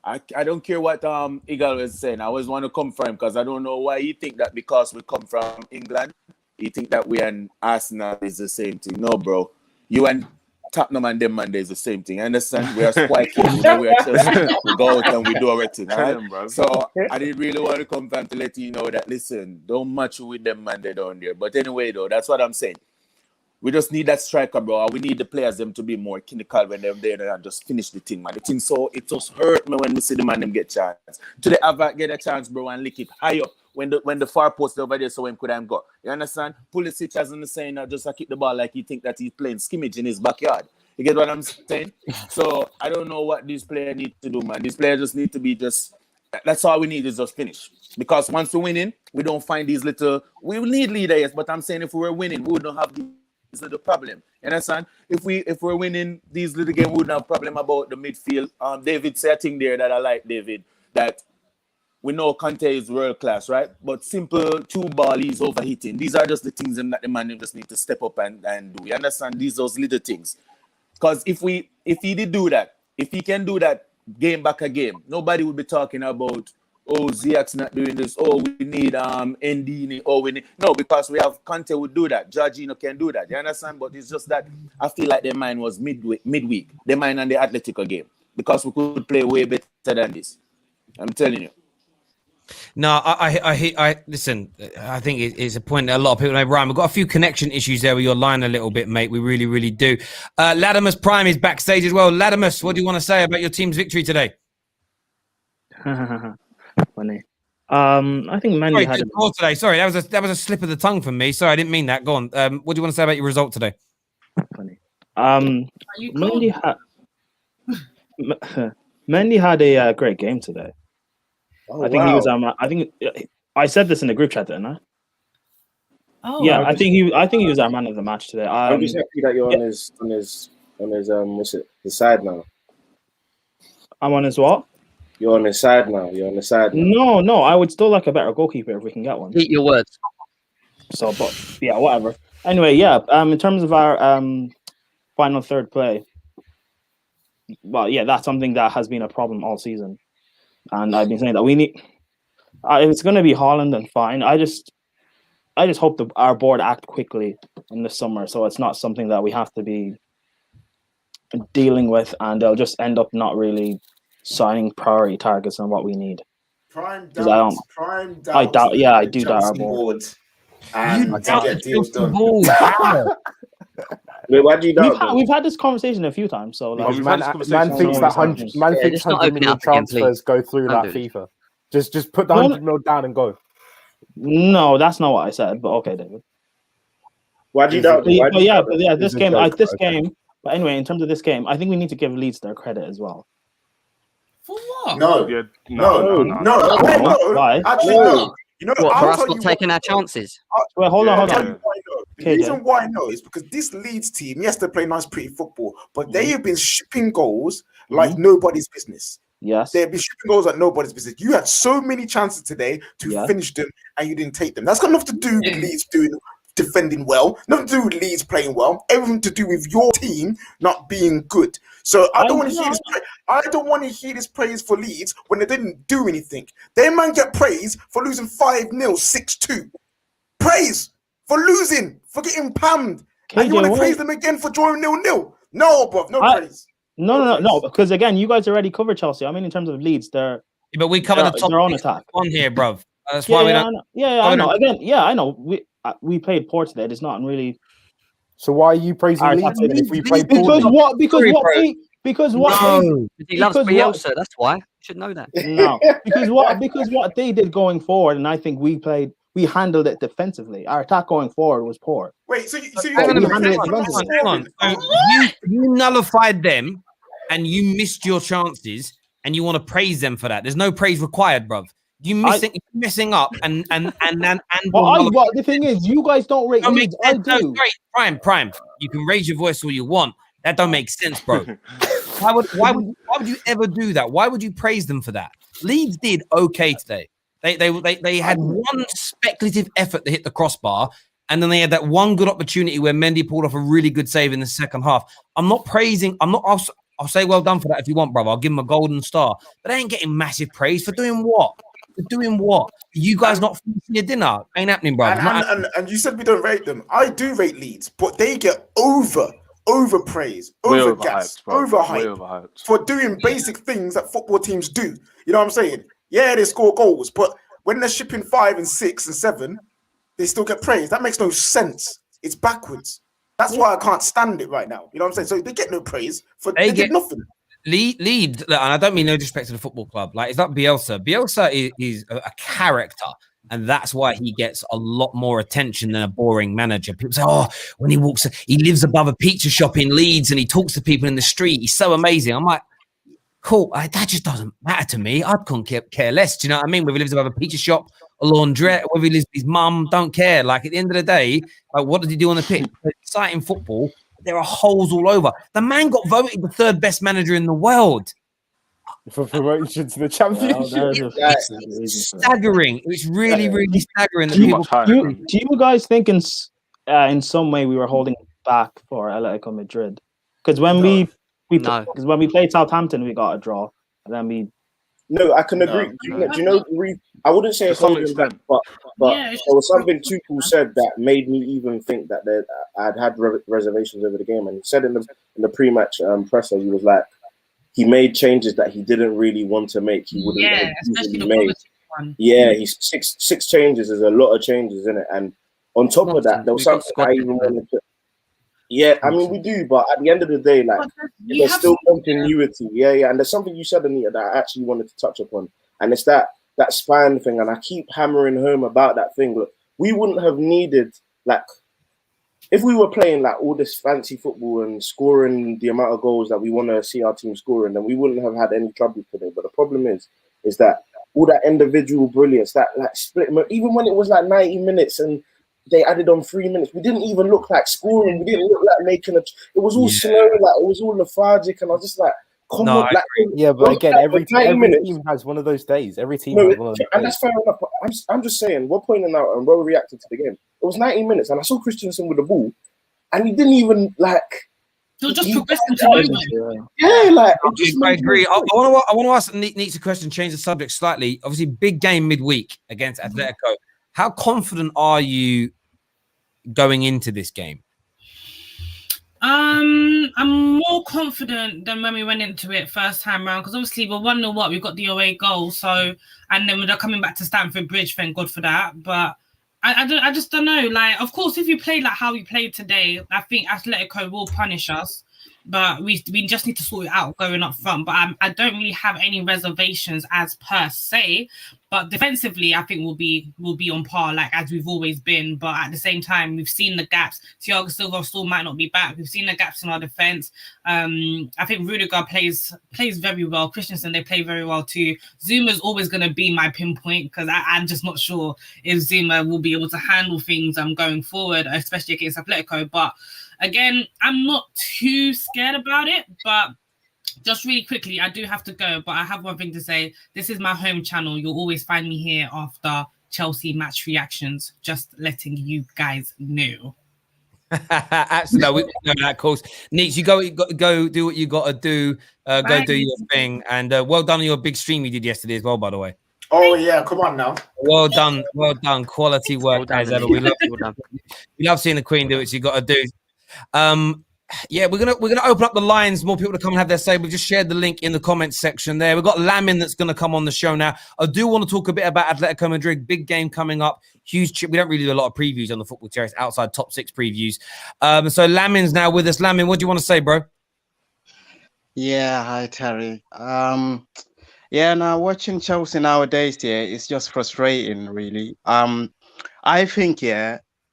I don't care what Eagle was saying. I always want to come for him because I don't know why he think that because we come from England, he think that we and Arsenal is the same thing. No, bro. You and Tottenham and them Monday is the same thing. I understand? We are spiking. We are Chelsea. We go out and we do everything. Right? So I didn't really want to come from to let you know that, listen, don't match with them Monday down there. But anyway, though, that's what I'm saying. We just need that striker, bro. We need the players them to be more clinical when they're there and just finish the thing, man. The thing, so it just hurt me when we see the man them get chance. Today, get a chance, bro, and lick it high up when the far post over there, so when could I go? You understand? Pulisic hasn't the saying just to kick the ball like he think that he's playing skimmage in his backyard. You get what I'm saying? So I don't know what these players need to do, man. These players just need to be just. That's all we need is just finish. Because once we're winning, we don't find these little. We need leaders, but I'm saying if we were winning, we wouldn't have these little problem. You understand? If we're winning these little games, we wouldn't have problem about the midfield. David said a thing there that I like, David, that we know Conte is world class, right? But simple two ball, he's overhitting. These are just the things that the man just need to step up and do. You understand? Those little things. Because if he did do that, if he can do that game back a game, nobody would be talking about, oh, Ziyech's not doing this. Oh, we need Ndini. Oh, we need no, because we have Conte would do that. Jorginho can do that. You understand? But it's just that I feel like their mind was midweek. Their mind on the Atletico game because we could play way better than this. I'm telling you. No, I listen. I think it's a point that a lot of people know. Ryan, we've got a few connection issues there with your line a little bit, mate. We really, really do. Latimus Prime is backstage as well. Latimus, what do you want to say about your team's victory today? Funny. I think Mendy had a goal today. Sorry, that was a slip of the tongue from me. Sorry, I didn't mean that. Go on. What do you want to say about your result today? Funny. Mendy had a great game today. Oh, I think he was. I think I said this in the group chat, didn't I? Oh, Yeah, I think he was our man of the match today. I'm just happy that you're on his what's it, his side now. I'm on his what? You're on his side now. You're on the side now. No, I would still like a better goalkeeper if we can get one. Eat your words. So, but yeah, whatever. Anyway, yeah. In terms of our final third play, well, yeah, that's something that has been a problem all season, and I've been saying that we need. If it's going to be Haaland, then fine. I just hope that our board act quickly in the summer, so it's not something that we have to be dealing with, and they'll just end up not really signing priority targets on what we need. Prime doubt. I doubt. Yeah, I do doubt our board. And get deals done. Wait, why do you doubt? We've had this conversation a few times. So like, man thinks that 100 million transfers go through that FIFA. Just put the 100 mil down and go. No, that's not what I said. But okay, David. Why do you doubt? This game. But anyway, in terms of this game, I think we need to give Leeds their credit as well. For what? No. Yeah, No. Why? Actually, no. You know, What, for I'll us tell not you taking what, our chances? Well, hold I'll on. tell you why I know. The KJ. reason why I know is because this Leeds team, yes, they play nice, pretty football, but they have been shipping goals like nobody's business. Yes. They've been shipping goals like nobody's business. You had so many chances today to finish them, and you didn't take them. That's got nothing to do with Leeds defending well, nothing to do with Leeds playing well, everything to do with your team not being good. So I don't want to hear this. I don't want to hear this praise for Leeds when they didn't do anything. They man get praise for losing 5-0, 6-2. Praise for losing, for getting pammed. KJ, And you want to praise them again for drawing 0-0? No, bro, praise. No, because again, you guys already covered Chelsea. I mean, in terms of Leeds, but we covered the top their own attack on here, bruv. That's why we don't. I know. Again, I know. We played poor today. It's not really. So why are you praising Leeds then if we played poorly? Because he loves Bielsa. That's why you should know that. No, because what they did going forward, and I think we handled it defensively. Our attack going forward was poor. Wait, so hang on. You nullified them, and you missed your chances, and you want to praise them for that. There's no praise required, bruv. You're messing up, and the thing is, you guys don't rate Leeds. I do. Prime. You can raise your voice all you want. That don't make sense, bro. Why would you ever do that? Why would you praise them for that? Leeds did okay today. They had one speculative effort to hit the crossbar, and then they had that one good opportunity where Mendy pulled off a really good save in the second half. I'll say well done for that if you want, brother. I'll give them a golden star. But they ain't getting massive praise for doing what? You guys not finishing your dinner? Ain't happening, bro. And you said we don't rate them. I do rate Leeds, but they get overpraised, overhyped for doing basic things that football teams do. You know what I'm saying? Yeah, they score goals, but when they're shipping 5 and 6 and 7, they still get praised. That makes no sense. It's backwards. That's why I can't stand it right now. You know what I'm saying? So they get no praise they get nothing. Leeds, and I don't mean no disrespect to the football club. Like, it's not Bielsa. Bielsa is a character, and that's why he gets a lot more attention than a boring manager. People say, "Oh, when he walks, he lives above a pizza shop in Leeds, and he talks to people in the street. He's so amazing." I'm like, cool. That just doesn't matter to me. I couldn't care less. Do you know what I mean? Whether he lives above a pizza shop, a laundrette, whether he lives with his mum, don't care. Like, at the end of the day, like, what does he do on the pitch? Exciting football. There are holes all over. The man got voted the 3rd best manager in the world for promotion to the championship. It's staggering. It's really, really staggering. Do you guys think in some way we were holding back for Atletico Madrid? Because when we played Southampton, we got a draw, and then No, I can agree. Do you know? I wouldn't say it's holding back, but there was something Tuchel said that made me even think that I'd had reservations over the game. And he said in the pre-match presser, he was like, he made changes that he didn't really want to make. He wouldn't have easily made. Yeah, he's six changes is a lot of changes, isn't it? And on top of that, there was something I even wanted to. Yeah, I mean we do, but at the end of the day, like there's still continuity. Yeah, and there's something you said, Anita, that I actually wanted to touch upon, and it's that spine thing. And I keep hammering home about that thing. Look, we wouldn't have needed, like, if we were playing like all this fancy football and scoring the amount of goals that we want to see our team scoring, then we wouldn't have had any trouble today. But the problem is that all that individual brilliance, that like split, even when it was like 90 minutes and they added on 3 minutes, we didn't even look like scoring. We didn't look like making it was all slow, like it was all lethargic, and I was just like, come on, like, yeah. But again, every team has one of those days. Every team has one of those and days. That's fair enough. But I'm just saying, we're pointing out and Ro reacted to the game. It was 90 minutes, and I saw Christensen with the ball, and he didn't even like. He'll just progress into nowhere. Yeah, like I agree. I want to ask Neats a question, change the subject slightly. Obviously, big game midweek against Atletico. How confident are you going into this game? I'm more confident than when we went into it first time round, because obviously we're 1-0 what we got the away goal, so and then we're coming back to Stamford Bridge, thank God for that. But I just don't know. Like, of course, if you play like how we played today, I think Atletico will punish us. but we just need to sort it out going up front. But I don't really have any reservations as per se. But defensively, I think we'll be on par, like as we've always been. But at the same time, we've seen the gaps. Thiago Silva still might not be back. We've seen the gaps in our defense. I think Rudiger plays very well. Christensen, they play very well too. Zuma's always going to be my pinpoint because I'm just not sure if Zuma will be able to handle things going forward, especially against Atletico. But again, I'm not too scared about it. But just really quickly, I do have to go, but I have one thing to say. This is my home channel. You'll always find me here after Chelsea match reactions. Just letting you guys know. Absolutely, we know that, of course. Neeks, you go do what you got to do. Go do your thing, and well done on your big stream you did yesterday as well, by the way. Oh yeah, come on now. Well done. Quality work as ever. We love seeing the Queen do what she got to do. Yeah, we're gonna open up the lines, more people to come and have their say. We've just shared the link in the comments section there. We've got Lamin that's going to come on the show now. I do want to talk a bit about Atletico Madrid. Big game coming up. Huge trip. We don't really do a lot of previews on the Football Terrace outside top 6 previews. So Lamin's now with us. Lamin, what do you want to say, bro? Yeah, hi Terry. Yeah, now watching Chelsea nowadays, it's just frustrating, really. I think,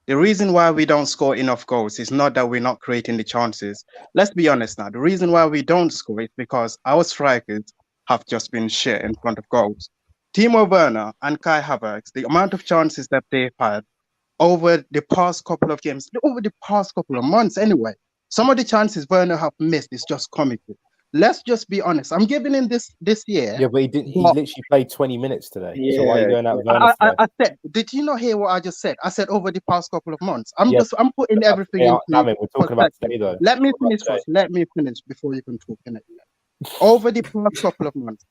the reason why we don't score enough goals is not that we're not creating the chances. Let's be honest now. The reason why we don't score is because our strikers have just been shit in front of goals. Timo Werner and Kai Havertz, the amount of chances that they've had over the past couple of games, over the past couple of months anyway, some of the chances Werner have missed is just comical. Let's just be honest. I'm giving him this year. Yeah, but he literally played 20 minutes today. Yeah, so why are you going out with Werner? I said, did you not hear what I just said? I said over the past couple of months. I'm putting everything in. We're talking about today, though. Let me finish first. Let me finish before you can talk. Over the past couple of months,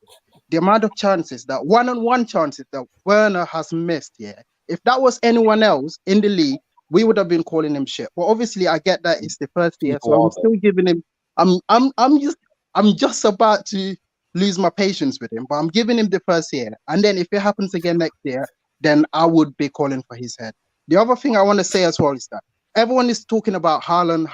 the amount of chances, that one-on-one chances that Werner has missed, if that was anyone else in the league, we would have been calling him shit. But obviously, I get that it's the first year, so I'm still giving him. I'm just about to lose my patience with him, but I'm giving him the first year. And then if it happens again next year, then I would be calling for his head. The other thing I want to say as well is that everyone is talking about Haaland.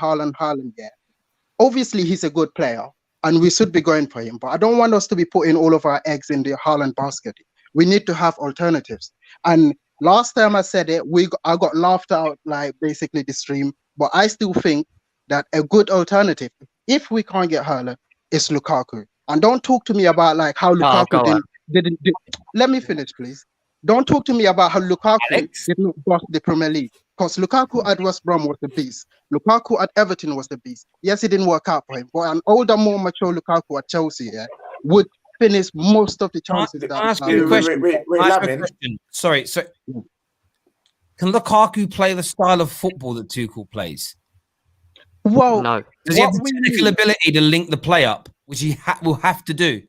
Obviously, he's a good player, and we should be going for him. But I don't want us to be putting all of our eggs in the Haaland basket. We need to have alternatives. And last time I said it, I got laughed out, like basically the stream. But I still think that a good alternative, if we can't get Haaland, is Lukaku. And don't talk to me about like how Lukaku didn't do. Let me finish, please. Don't talk to me about how Lukaku did not boss the Premier League. Because Lukaku at West Brom was the beast. Lukaku at Everton was the beast. Yes, it didn't work out for him. But an older, more mature Lukaku at Chelsea would finish most of the chances. Sorry. So can Lukaku play the style of football that Tuchel plays? Well, no. Does he have the technical ability to link the play up, which he will have to do?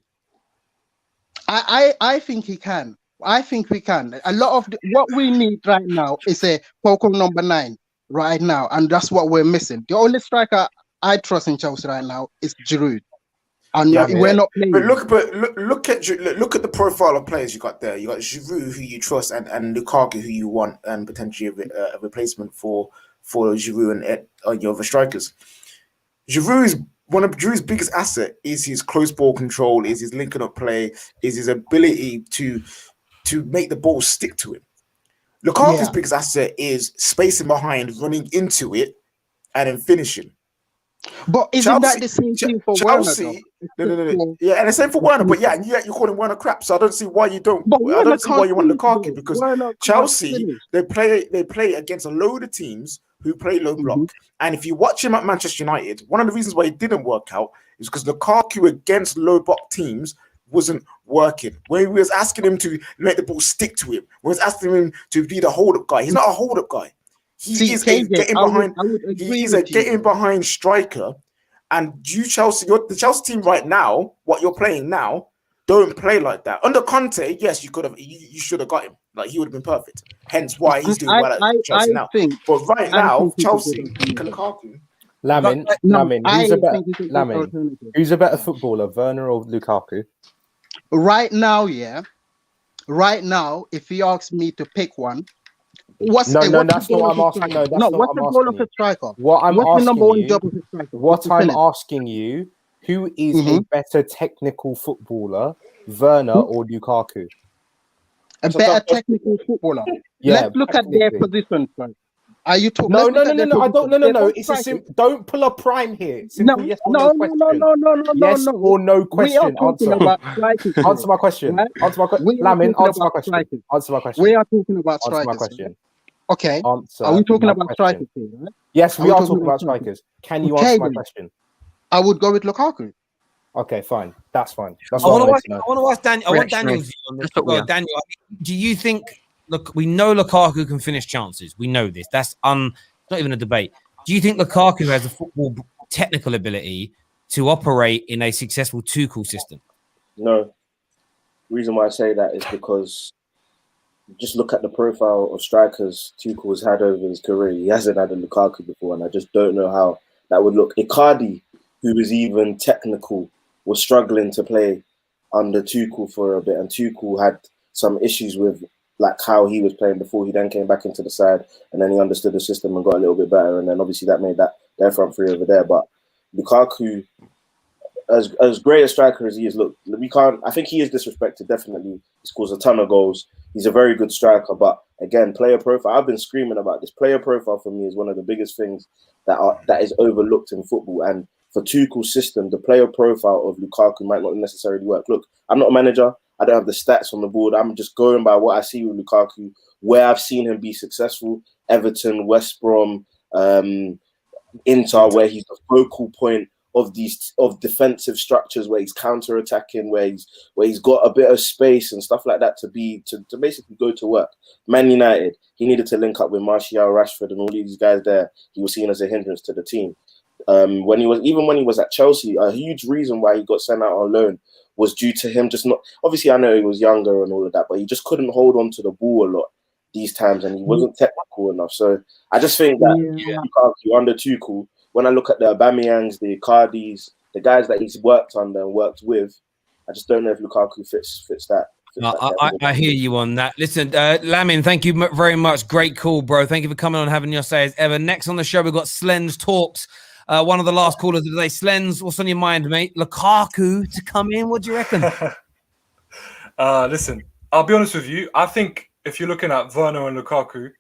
I think he can. I think we can. A lot of what we need right now is a focal number 9 right now, and that's what we're missing. The only striker I trust in Chelsea right now is Giroud, and we're not playing. But look at the profile of players you got there. You got Giroud, who you trust, and Lukaku, who you want, and potentially a replacement for Giroud and your other strikers. One of Giroud's biggest asset is his close ball control, is his linking up play, is his ability to make the ball stick to him. Lukaku's biggest asset is spacing behind, running into it, and then finishing. But isn't that the same thing for Chelsea? No. Yeah, and the same for Werner. But you're calling Werner crap. So I don't see why you don't. I don't see why you want Lukaku, because Chelsea they play against a load of teams who play low block. And if you watch him at Manchester United, one of the reasons why it didn't work out is because Lukaku against low block teams wasn't working. When we was asking him to make the ball stick to him, we was asking him to be the hold-up guy. He's not a hold-up guy. He is a getting behind. He's a getting behind striker. And the Chelsea team right now, what you're playing now, don't play like that. Under Conte, yes, you should have got him. Like, he would have been perfect. Hence why he's doing well at Chelsea now. But right now, Chelsea, Lukaku. Lamin, who's a better footballer, Werner or Lukaku? Right now, if he asks me to pick one, What's No, what's that's the not goal what of I'm a asking. striker? No, that's No, not what's what the I'm goal asking of a you. striker? What I'm What's the number asking one you, job of a striker? what It's to I'm finish. asking you, who is a Mhm. better technical footballer, Werner or Lukaku? A It's a better tough question. technical footballer. Yeah, Let's look at their technically. position first. Are you talking? No, Let's look at their I don't. position. They're No. both It's a strikers. don't pull a prime here. No, Simple yes or no, no no, no, question. no, no, no, no, Yes no. or no We are question. talking Answer. about strikers here, Answer my question. right? Answer my question. We are Lamin, talking answer my about question. strikers. Answer my question. We are talking about Answer my strikers. Right? question. Okay. Answer Are we talking my about question. strikers here, right? Yes, Are we we are talking talking about about strikers? strikers. Can you Okay, answer my then. question? I would go with Lukaku. Okay, fine. That's fine. That's I what I want to wanted ask. to know. I want to ask Daniel. I want Reactionary. Daniel's view on this. That's what we Well, are. Daniel, do you think? Look, we know Lukaku can finish chances. We know this. That's not even a debate. Do you think Lukaku has the football technical ability to operate in a successful Tuchel system? No. The reason why I say that is because just look at the profile of strikers Tuchel's had over his career. He hasn't had a Lukaku before, and I just don't know how that would look. Icardi, who was even technical, was struggling to play under Tuchel for a bit, and Tuchel had some issues with like how he was playing before. He then came back into the side, and then he understood the system and got a little bit better, and then obviously that made that their front three over there. But Lukaku, as great a striker as he is, look, we can't. I think he is disrespected. Definitely, he scores a ton of goals. He's a very good striker, but again, player profile. I've been screaming about this. Player profile for me is one of the biggest things that is overlooked in football. And for Tuchel's system, the player profile of Lukaku might not necessarily work. Look, I'm not a manager. I don't have the stats on the board. I'm just going by what I see with Lukaku, where I've seen him be successful. Everton, West Brom, Inter, where he's the focal point of defensive structures, where he's counter-attacking, where he's got a bit of space and stuff like that to basically go to work. Man United, he needed to link up with Martial, Rashford, and all these guys there. He was seen as a hindrance to the team. When he was at Chelsea, a huge reason why he got sent out on loan was due to him just not. Obviously, I know he was younger and all of that, but he just couldn't hold on to the ball a lot these times, and he wasn't technical enough. So I just think that Lukaku under Tuchel, when I look at the Aubameyangs, the Icardis, the guys that he's worked under and worked with, I just don't know if Lukaku fits that. I hear you on that. Listen, Lamin, thank you very much. Great call, bro. Thank you for coming on and having your say as ever. Next on the show, we've got Slens Talks. One of the last callers of the day. Slens, what's on your mind, mate? Lukaku to come in. What do you reckon? Listen, I'll be honest with you. I think if you're looking at Werner and Lukaku,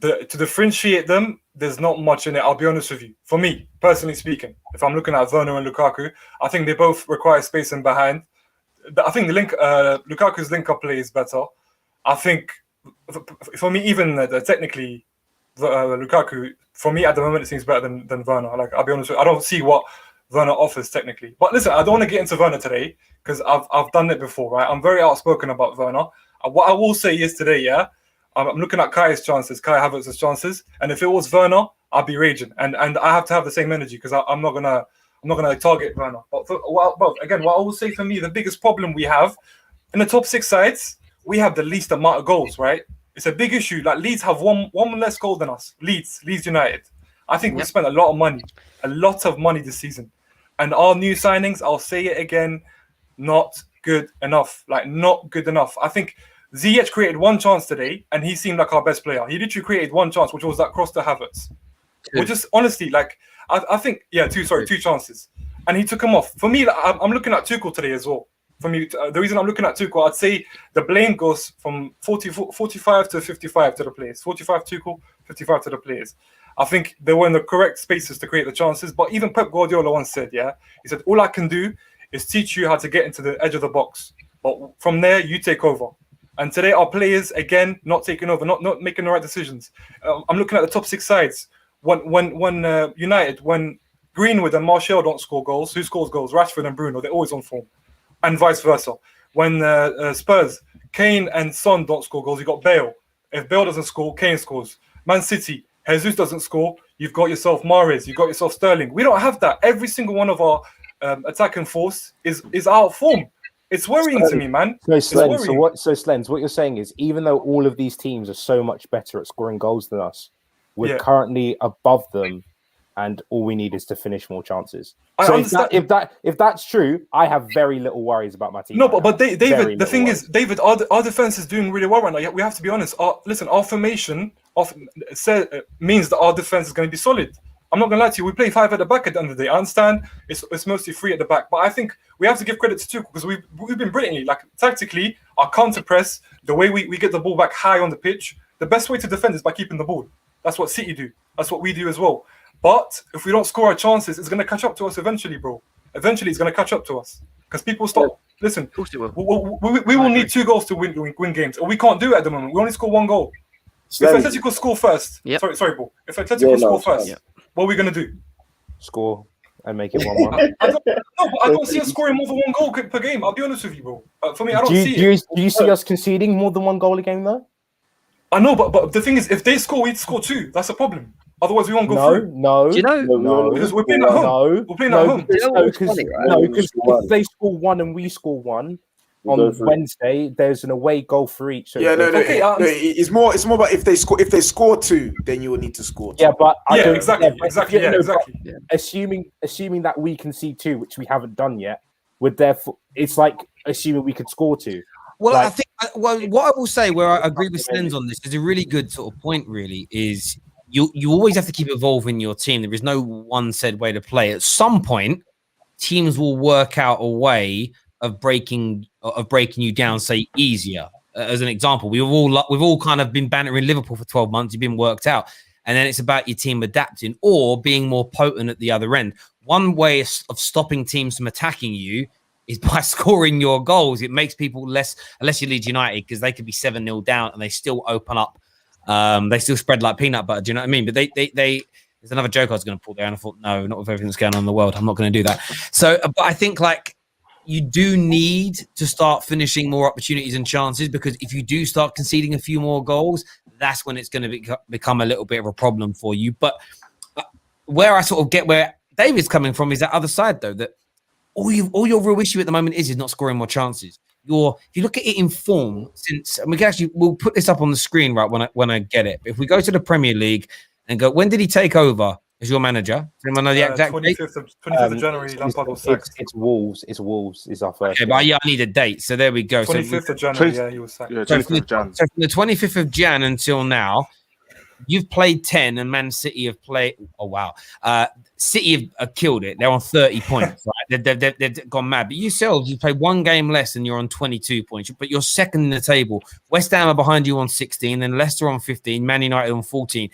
to differentiate them, there's not much in it. I'll be honest with you. For me, personally speaking, if I'm looking at Werner and Lukaku, I think they both require space in behind. I think Lukaku's link-up play is better. I think, for me, even technically, Lukaku, for me at the moment, it seems better than Werner. Like, I'll be honest with you, I don't see what Werner offers technically. But listen, I don't want to get into Werner today because I've done it before, right? I'm very outspoken about Werner. What I will say is today, I'm looking at Kai Havertz's chances, and if it was Werner, I'd be raging, and I have to have the same energy because I'm not gonna target Werner. But again, what I will say for me, the biggest problem we have in the top 6 sides, we have the least amount of goals, right? It's a big issue. Like Leeds have one less goal than us. Leeds United. I think we spent a lot of money this season, and our new signings, I'll say it again, not good enough. Like not good enough. I think Ziyech created one chance today, and he seemed like our best player. He literally created one chance, which was that cross to Havertz. Which is honestly, like, I think, two chances. And he took them off. For me, I'm looking at Tuchel today as well. For me, the reason I'm looking at Tuchel, I'd say the blame goes from 45 to 55 to the players. 45 Tuchel, 55 to the players. I think they were in the correct spaces to create the chances. But even Pep Guardiola once said, he said, all I can do is teach you how to get into the edge of the box. But from there, you take over. And today, our players, again, not taking over, not making the right decisions. I'm looking at the top 6 sides. When United, when Greenwood and Martial don't score goals, who scores goals? Rashford and Bruno, they're always on form. And vice versa. When Spurs, Kane and Son don't score goals, you got Bale. If Bale doesn't score, Kane scores. Man City, Jesus doesn't score, you've got yourself Mahrez, you've got yourself Sterling. We don't have that. Every single one of our attacking force is out of form. It's worrying to me, man. So Slens, what you're saying is, even though all of these teams are so much better at scoring goals than us, we're currently above them and all we need is to finish more chances. I So understand. if that's true, I have very little worries about my team. No, right but now. David, Very the thing little is, David, our defense is doing really well right now. We have to be honest. Our formation means that our defense is going to be solid. I'm not going to lie to you. We play 5 at the back at the end of the day. I understand it's mostly 3 at the back, but I think we have to give credit to Tuchel because we've been brilliantly, like tactically, our counter press, the way we get the ball back high on the pitch. The best way to defend is by keeping the ball. That's what City do. That's what we do as well. But if we don't score our chances, it's going to catch up to us eventually, bro. Eventually, it's going to catch up to us because people stop. Listen, Of course it will. we will need 2 goals to win games, and we can't do it at the moment. We only score 1 goal. If Atletico score first, Yep. sorry, bro. If Atletico score first, Yep. what are we going to do? Score and make it 1-1. I don't see us scoring more than 1 goal per game. I'll be honest with you, bro. For me, I don't see it. Do you see us conceding more than 1 goal a game though? I know, but the thing is, if they score, we'd score 2. That's a problem. Otherwise, we won't go through. No. Do you know? No, Because we're playing at home. We're playing at home. Because if they score 1 and we score 1 on Wednesday, there's an away goal for each. So it's more about if they score 2, then you will need to score 2. Yeah, but exactly. Assuming that we can see 2, which we haven't done yet, would therefore it's like assuming we could score 2. Well, I think what I will say, where I agree with Slens on this, is a really good sort of point. Really, is you always have to keep evolving your team. There is no one said way to play. At some point, teams will work out a way of breaking you down, say easier. As an example, we've all kind of been bantering Liverpool for 12 months. You've been worked out, and then it's about your team adapting or being more potent at the other end. One way of stopping teams from attacking you is by scoring your goals. It makes people less, unless you're Leeds United, because they could be 7-0 down and they still open up. They still spread like peanut butter. Do you know what I mean? But they there's another joke I was going to pull there, and I thought, no, not with everything that's going on in the world. I'm not going to do that. So, but I think like you do need to start finishing more opportunities and chances, because if you do start conceding a few more goals, that's when it's going to become a little bit of a problem for you. But where I sort of get where David's coming from is that other side, though, that all your real issue at the moment is not scoring more chances. If you look at it in form, we'll put this up on the screen right when I get it. But if we go to the Premier League and go, when did he take over as your manager? Anyone know the exact date? 25th of January. Lampard was sacked. It's Wolves. It's Wolves. Is our first. Okay, but I need a date. So there we go. 25th of January. Yeah, he was sacked. Yeah, 25th of Jan. So from the 25th of Jan until now, you've played 10, and Man City have played. Oh wow, City have killed it. They're on 30 points. Right? They've gone mad. But yourselves, you played 1 game less, and you're on 22 points. But you're second in the table. West Ham are behind you on 16, then Leicester on 15, Man United on 14.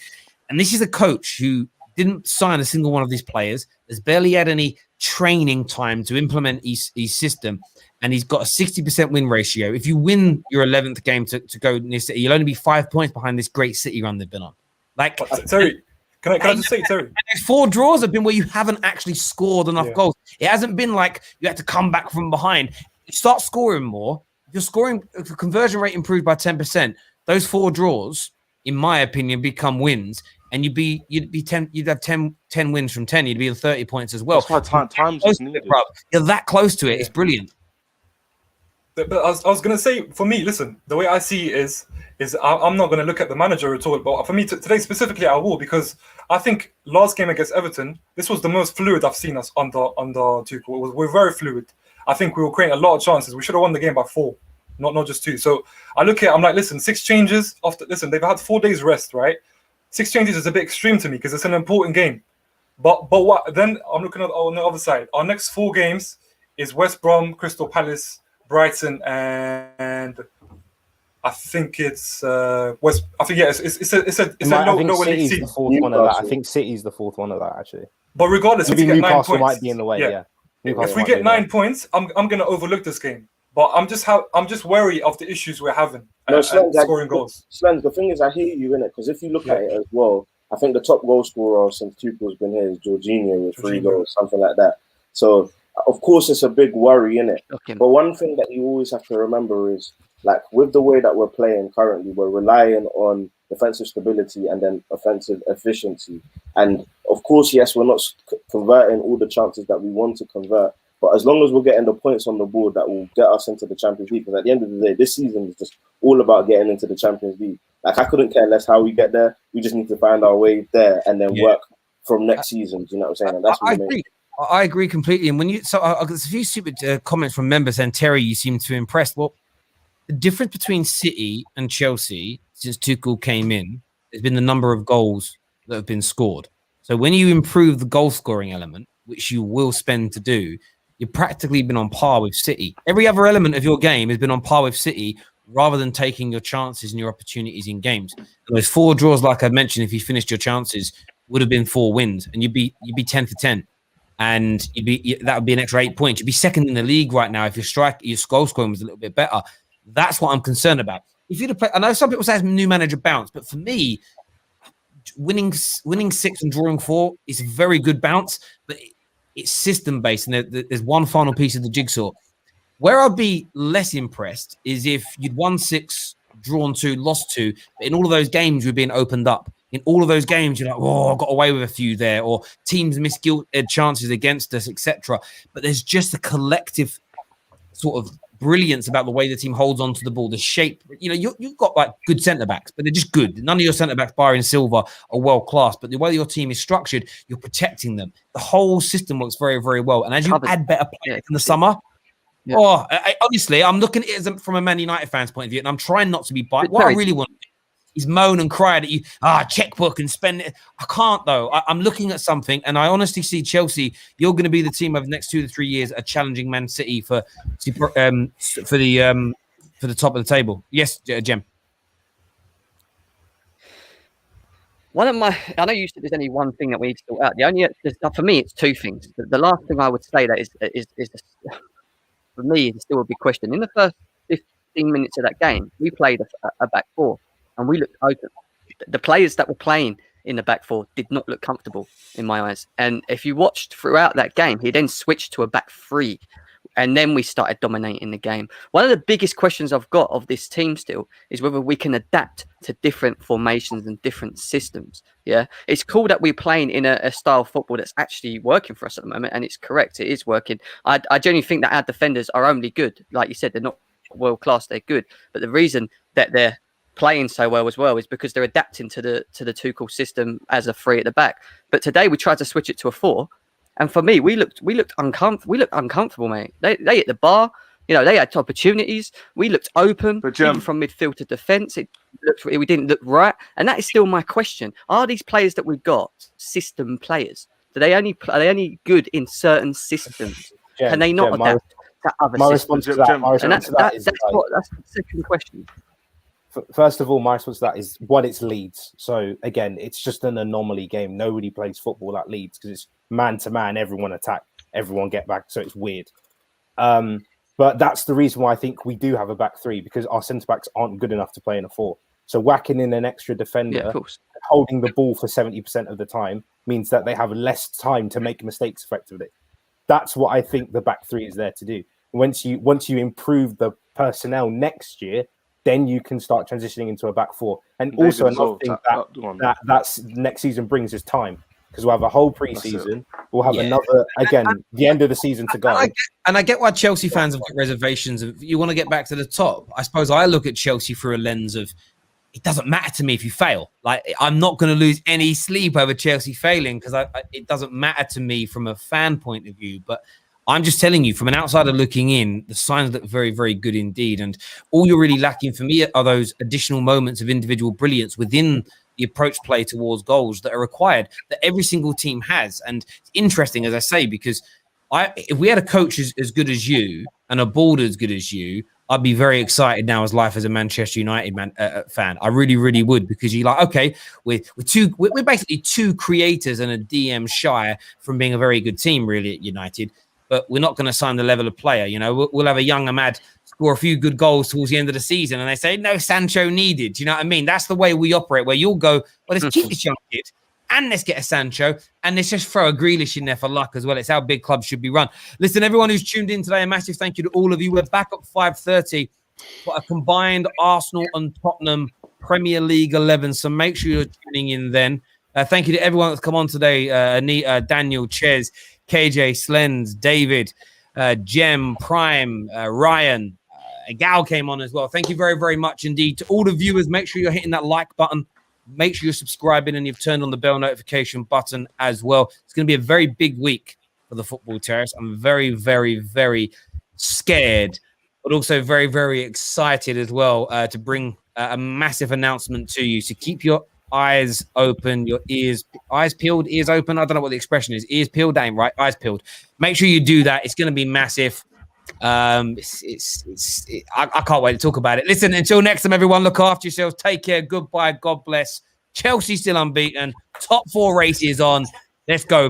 And this is a coach who didn't sign a single one of these players. Has barely had any training time to implement his system. And he's got a 60% win ratio. If you win your 11th game to go near City, you'll only be 5 points behind this great City run they've been on. Like, Terry, can I just say, Terry? And 4 draws have been where you haven't actually scored enough goals. It hasn't been like you had to come back from behind. You start scoring more. If your conversion rate improved by 10%, those 4 draws, in my opinion, become wins. And you'd have 10 wins from 10. You'd be in 30 points as well. That's why time's just needed. You're that close to it. It's brilliant. But I was going to say, for me, listen, the way I see it is I'm not going to look at the manager at all. But for me, today specifically, I will, because I think last game against Everton, this was the most fluid I've seen us under Tuchel. We're very fluid. I think we were creating a lot of chances. We should have won the game by 4, not just 2. So I look at it, I'm like, listen, 6 changes after. Listen, they've had 4 days rest, right? 6 changes is a bit extreme to me because it's an important game. But what? Then I'm looking at on the other side. Our next 4 games is West Brom, Crystal Palace, Brighton, and I think it's West. I think it's a no league team. The 4th one of that. I think City's the 4th one of that actually. But regardless, maybe if we get 9 Newcastle points, might be in the way. Yeah. If we get 9 points, I'm going to overlook this game. But I'm just wary of the issues we're having and scoring goals. Slens, the thing is, I hear you in it, because if you look at it as well, I think the top goal scorer since Tuchel's been here is Jorginho with 3 goals, something like that. So of course it's a big worry in it. Okay. But one thing that you always have to remember is, like, with the way that we're playing currently, we're relying on defensive stability and then offensive efficiency. And of course, yes, we're not converting all the chances that we want to convert. But as long as we're getting the points on the board that will get us into the Champions League, because at the end of the day, this season is just all about getting into the Champions League. Like, I couldn't care less how we get there. We just need to find our way there and then work from next season. Do you know what I'm saying? And that's I what agree. I agree completely. And when you there's a few stupid comments from members saying, Terry, you seem too impressed. Well, the difference between City and Chelsea since Tuchel came in has been the number of goals that have been scored. So when you improve the goal scoring element, which you will spend to do, you've practically been on par with City. Every other element of your game has been on par with City, rather than taking your chances and your opportunities in games. And those 4 draws, like I mentioned, if you finished your chances, would have been 4 wins, and you'd be 10 for 10, and that would be an extra 8 points. You'd be second in the league right now if your goal scoring was a little bit better. That's what I'm concerned about. If you'd have played, I know some people say it's new manager bounce, but for me, winning 6 and drawing 4 is a very good bounce, but it's system based, and there's one final piece of the jigsaw. Where I'd be less impressed is if you'd won 6, drawn 2, lost 2, but in all of those games you're being opened up. In all of those games, you're like, oh, I got away with a few there, or teams missed chances against us, etc. But there's just a collective sort of brilliance about the way the team holds on to the ball, the shape. You know, you've got like good centre backs, but they're just good. None of your centre backs, barring Silva, are world class. But the way your team is structured, you're protecting them. The whole system works very, very well. And as you add better players in the summer. Yeah. Oh, honestly, I'm looking at it from a Man United fan's point of view, and I'm trying not to be biased. What I really want is moan and cry that you checkbook and spend it. I can't though. I'm looking at something, and I honestly see Chelsea. You're going to be the team over the next 2 to 3 years, a challenging Man City for the top of the table. Yes, Jem. I know you said there's only one thing that we need to sort out. For me, it's 2 things. The last thing I would say that is for me, it's still a big question. In the first 15 minutes of that game, we played a back 4, and we looked open. The players that were playing in the back 4 did not look comfortable in my eyes. And if you watched throughout that game, he then switched to a back 3, and then we started dominating the game. One of the biggest questions I've got of this team still is whether we can adapt to different formations and different systems. Yeah, it's cool that we're playing in a style of football that's actually working for us at the moment, and it's correct. It is working. I genuinely think that our defenders are only good. Like you said, they're not world class. They're good, but the reason that they're playing so well as well is because they're adapting to the Tuchel system as a 3 at the back. But today we tried to switch it to a 4. And for me, we looked uncomfortable. We looked uncomfortable, mate. They hit the bar. You know, they had opportunities. We looked open, even from midfield to defence. We didn't look right, and that is still my question: are these players that we've got system players? Are they only good in certain systems? Can they not adapt to other systems? That's the second question. First of all, my response to that is, one, it's Leeds. So again, it's just an anomaly game. Nobody plays football at Leeds because it's man to man, everyone attack, everyone get back. So it's weird. But that's the reason why I think we do have a back 3, because our centre backs aren't good enough to play in a 4. So whacking in an extra defender, holding the ball for 70% of the time, means that they have less time to make mistakes effectively. That's what I think the back 3 is there to do. Once you improve the personnel next year, then you can start transitioning into a back 4. And also another thing that's next season brings is time, because we'll have a whole pre-season. We'll have another, again, the end of the season to go. And I get why Chelsea fans have got reservations. You want to get back to the top. I suppose I look at Chelsea through a lens of, it doesn't matter to me if you fail. Like, I'm not going to lose any sleep over Chelsea failing, because it doesn't matter to me from a fan point of view. But I'm just telling you, from an outsider looking in, the signs look very, very good indeed. And all you're really lacking for me are those additional moments of individual brilliance within the approach play towards goals that are required, that every single team has. And it's interesting, as I say, because if we had a coach as good as you and a board as good as you, I'd be very excited now as life as a Manchester United fan. I really, really would, because you're like, okay, we're basically 2 creators and a DM shy from being a very good team, really, at United. But we're not going to sign the level of player. You know, we'll have a young Ahmad score a few good goals towards the end of the season, and they say, no Sancho needed. Do you know what I mean? That's the way we operate, where you'll go, well, let's keep this young kid, and let's get a Sancho, and let's just throw a Grealish in there for luck as well. It's how big clubs should be run. Listen, everyone who's tuned in today, a massive thank you to all of you. We're back at 5:30 for a combined Arsenal and Tottenham Premier League 11, so make sure you're tuning in then. Thank you to everyone that's come on today. Anita, Daniel, Ches, KJ, Slens, David, Jem, Prime, Ryan, Gal came on as well. Thank you very, very much indeed. To all the viewers, make sure you're hitting that like button Make sure you're subscribing and you've turned on the bell notification button as well. It's going to be a very big week for the Football Terrace. I'm very, very, very scared, but also very, very excited as well to bring a massive announcement to you. So keep your eyes open, your eyes peeled, ears open. I don't know what the expression is. Ears peeled, that ain't right. Eyes peeled. Make sure you do that. It's going to be massive. I can't wait to talk about it. Listen, until next time, everyone, look after yourselves. Take care. Goodbye. God bless. Chelsea still unbeaten. Top 4 race is on. Let's go.